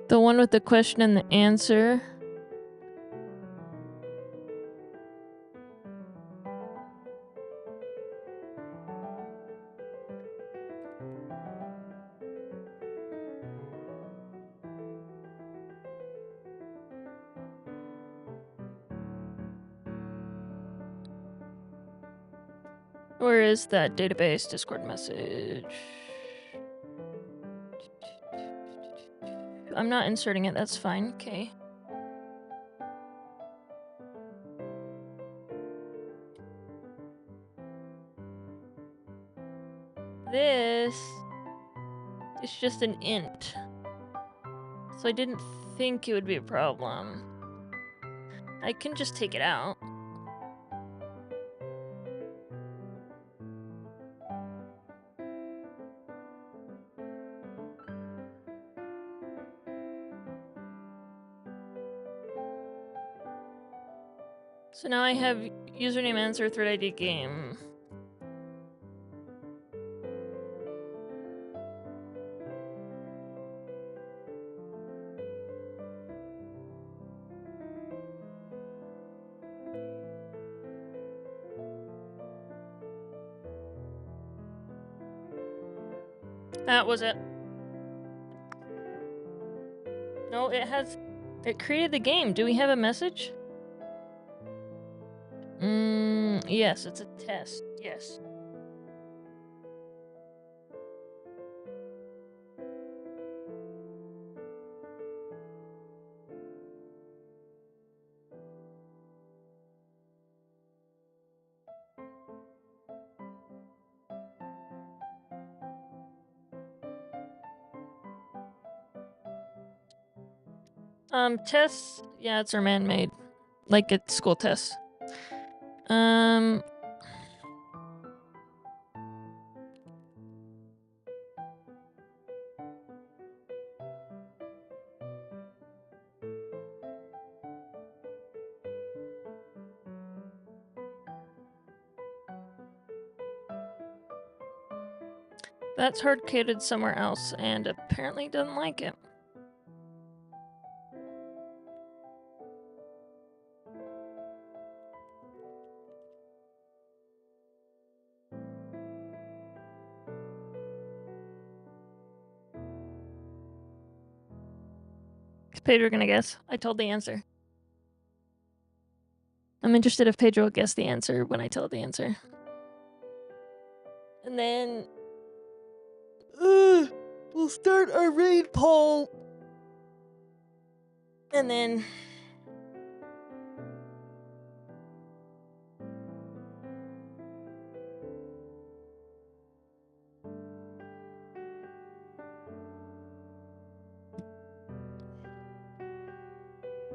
The one with the question and the answer. Where is that database Discord message? I'm not inserting it, that's fine. Okay. This is just an int. So I didn't think it would be a problem. I can just take it out. So now I have username, answer, thread ID, game. That was it. No, it created the game. Do we have a message? Yes, it's a test. Yes. Tests, yeah, it's our man-made. Like it's school tests. That's hard-coded somewhere else, and apparently doesn't like it. Is Pedro gonna guess? I told the answer. I'm interested if Pedro will guess the answer when I tell the answer. And then... we'll start our raid poll. And then...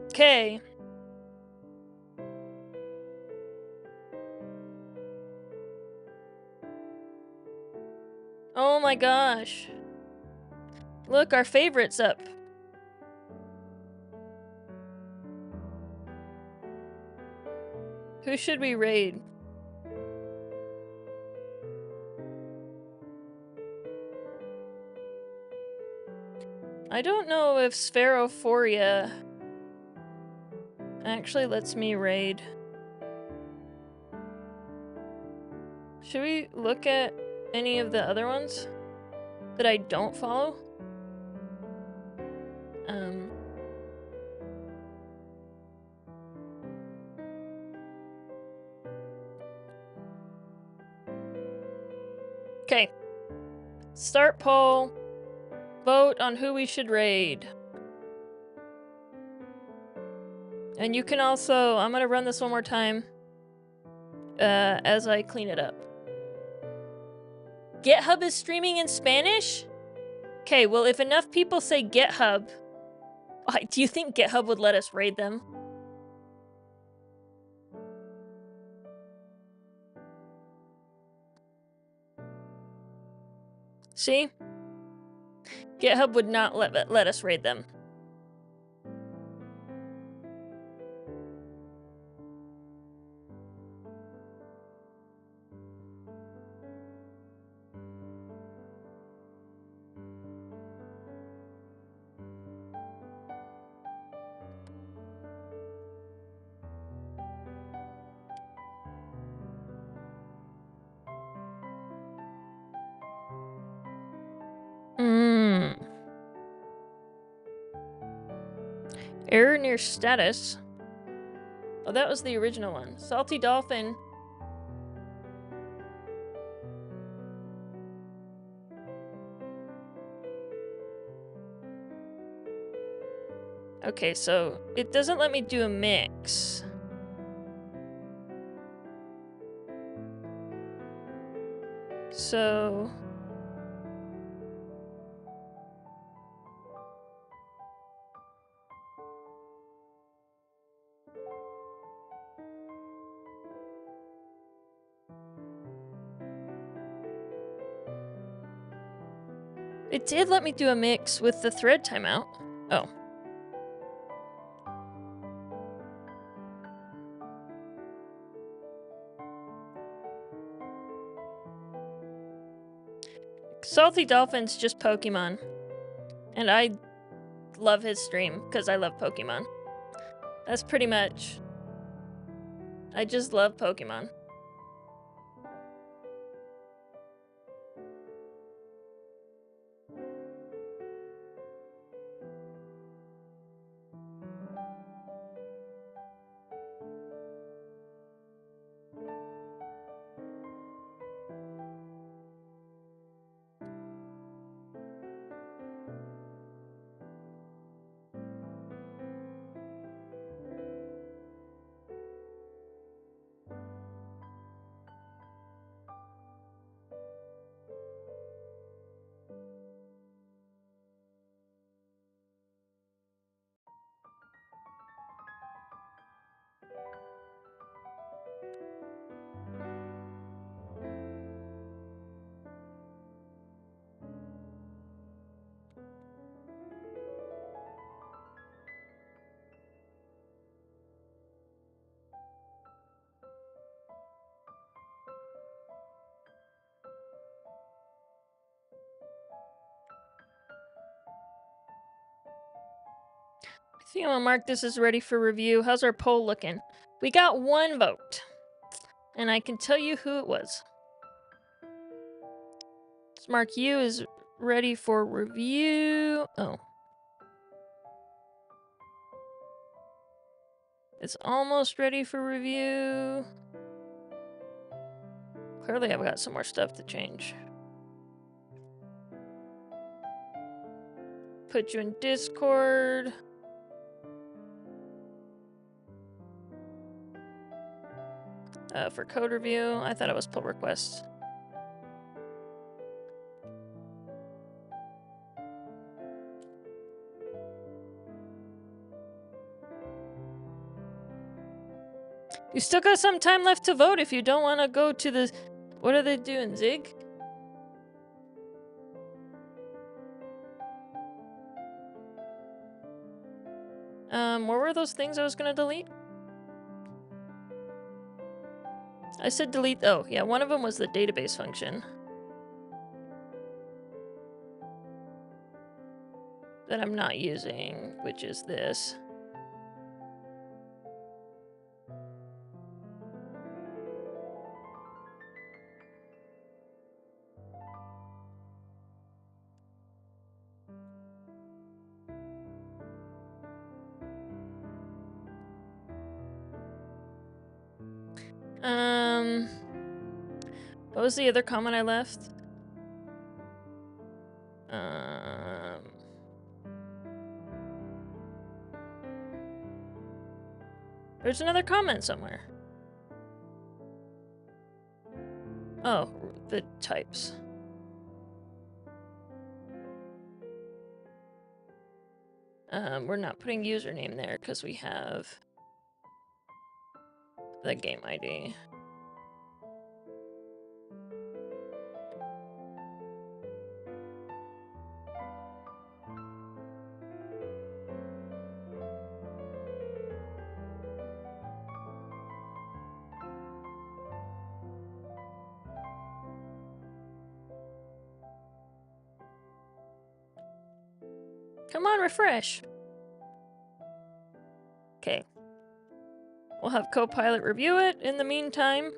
Okay. Oh my gosh. Look, our favorite's up. Who should we raid? I don't know if Spherophoria actually lets me raid. Should we look at any of the other ones that I don't follow? Okay. Start poll. Vote on who we should raid. And you can also, I'm gonna run this one more time as I clean it up. GitHub is streaming in Spanish? Okay, well, if enough people say GitHub, do you think GitHub would let us raid them? See? GitHub would not let us raid them. Error near status. Oh, that was the original one. Salty Dolphin. Okay, so it doesn't let me do a mix. So... It did let me do a mix with the thread timeout. Oh. Salty Dolphin's just Pokemon. And I love his stream because I love Pokemon. That's pretty much. I just love Pokemon. I think I'm gonna mark this as ready for review. How's our poll looking? We got 1 vote. And I can tell you who it was. Let's mark you as ready for review. Oh. It's almost ready for review. Clearly I've got some more stuff to change. Put you in Discord. For code review, I thought it was pull request. You still got some time left to vote if you don't want to go to the... What are they doing, Zig? What were those things I was gonna delete? I said delete... Oh, yeah, one of them was the database function. That I'm not using, which is this. What was the other comment I left? There's another comment somewhere. Oh, the types. We're not putting username there because we have the game ID. Come on, refresh. Okay. We'll have Copilot review it in the meantime,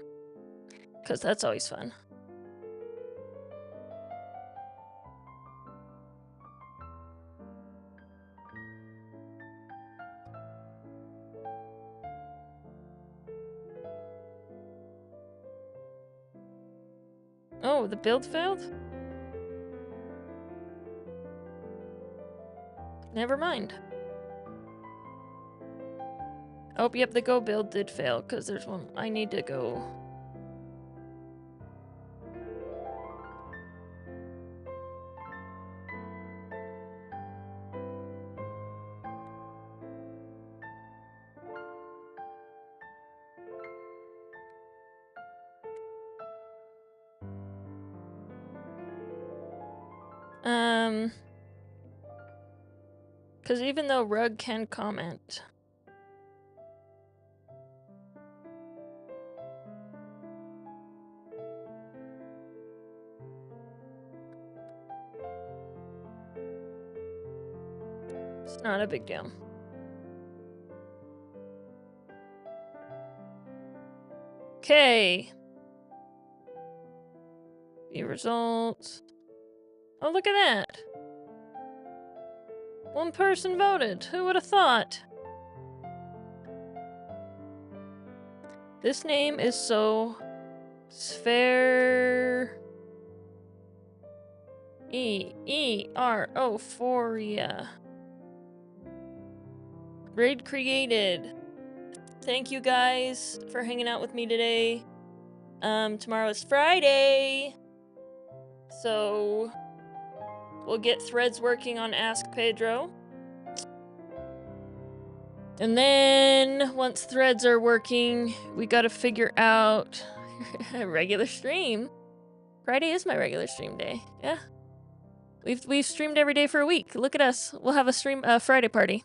because that's always fun. Oh, the build failed? Never mind. Oh, yep, the Go build did fail, because there's one. I need to go. Because even though Rug can comment. It's not a big deal. Okay. View results. Oh, look at that. One person voted. Who would have thought? This name is so sphere. Erophoria. Raid created. Thank you guys for hanging out with me today. Tomorrow is Friday. So we'll get threads working on Ask Pedro. And then once threads are working, we gotta figure out a regular stream. Friday is my regular stream day. Yeah. We've streamed every day for a week. Look at us. We'll have a Friday party.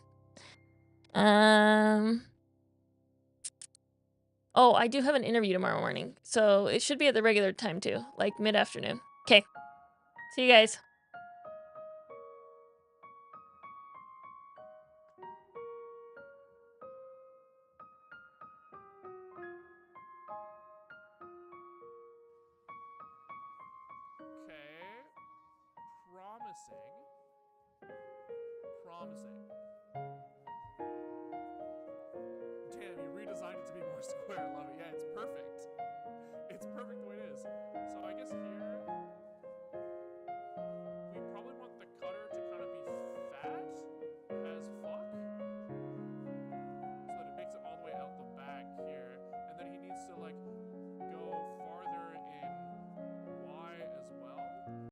Oh, I do have an interview tomorrow morning, so it should be at the regular time too, like mid-afternoon. Okay. See you guys. Okay. Promising. Promising.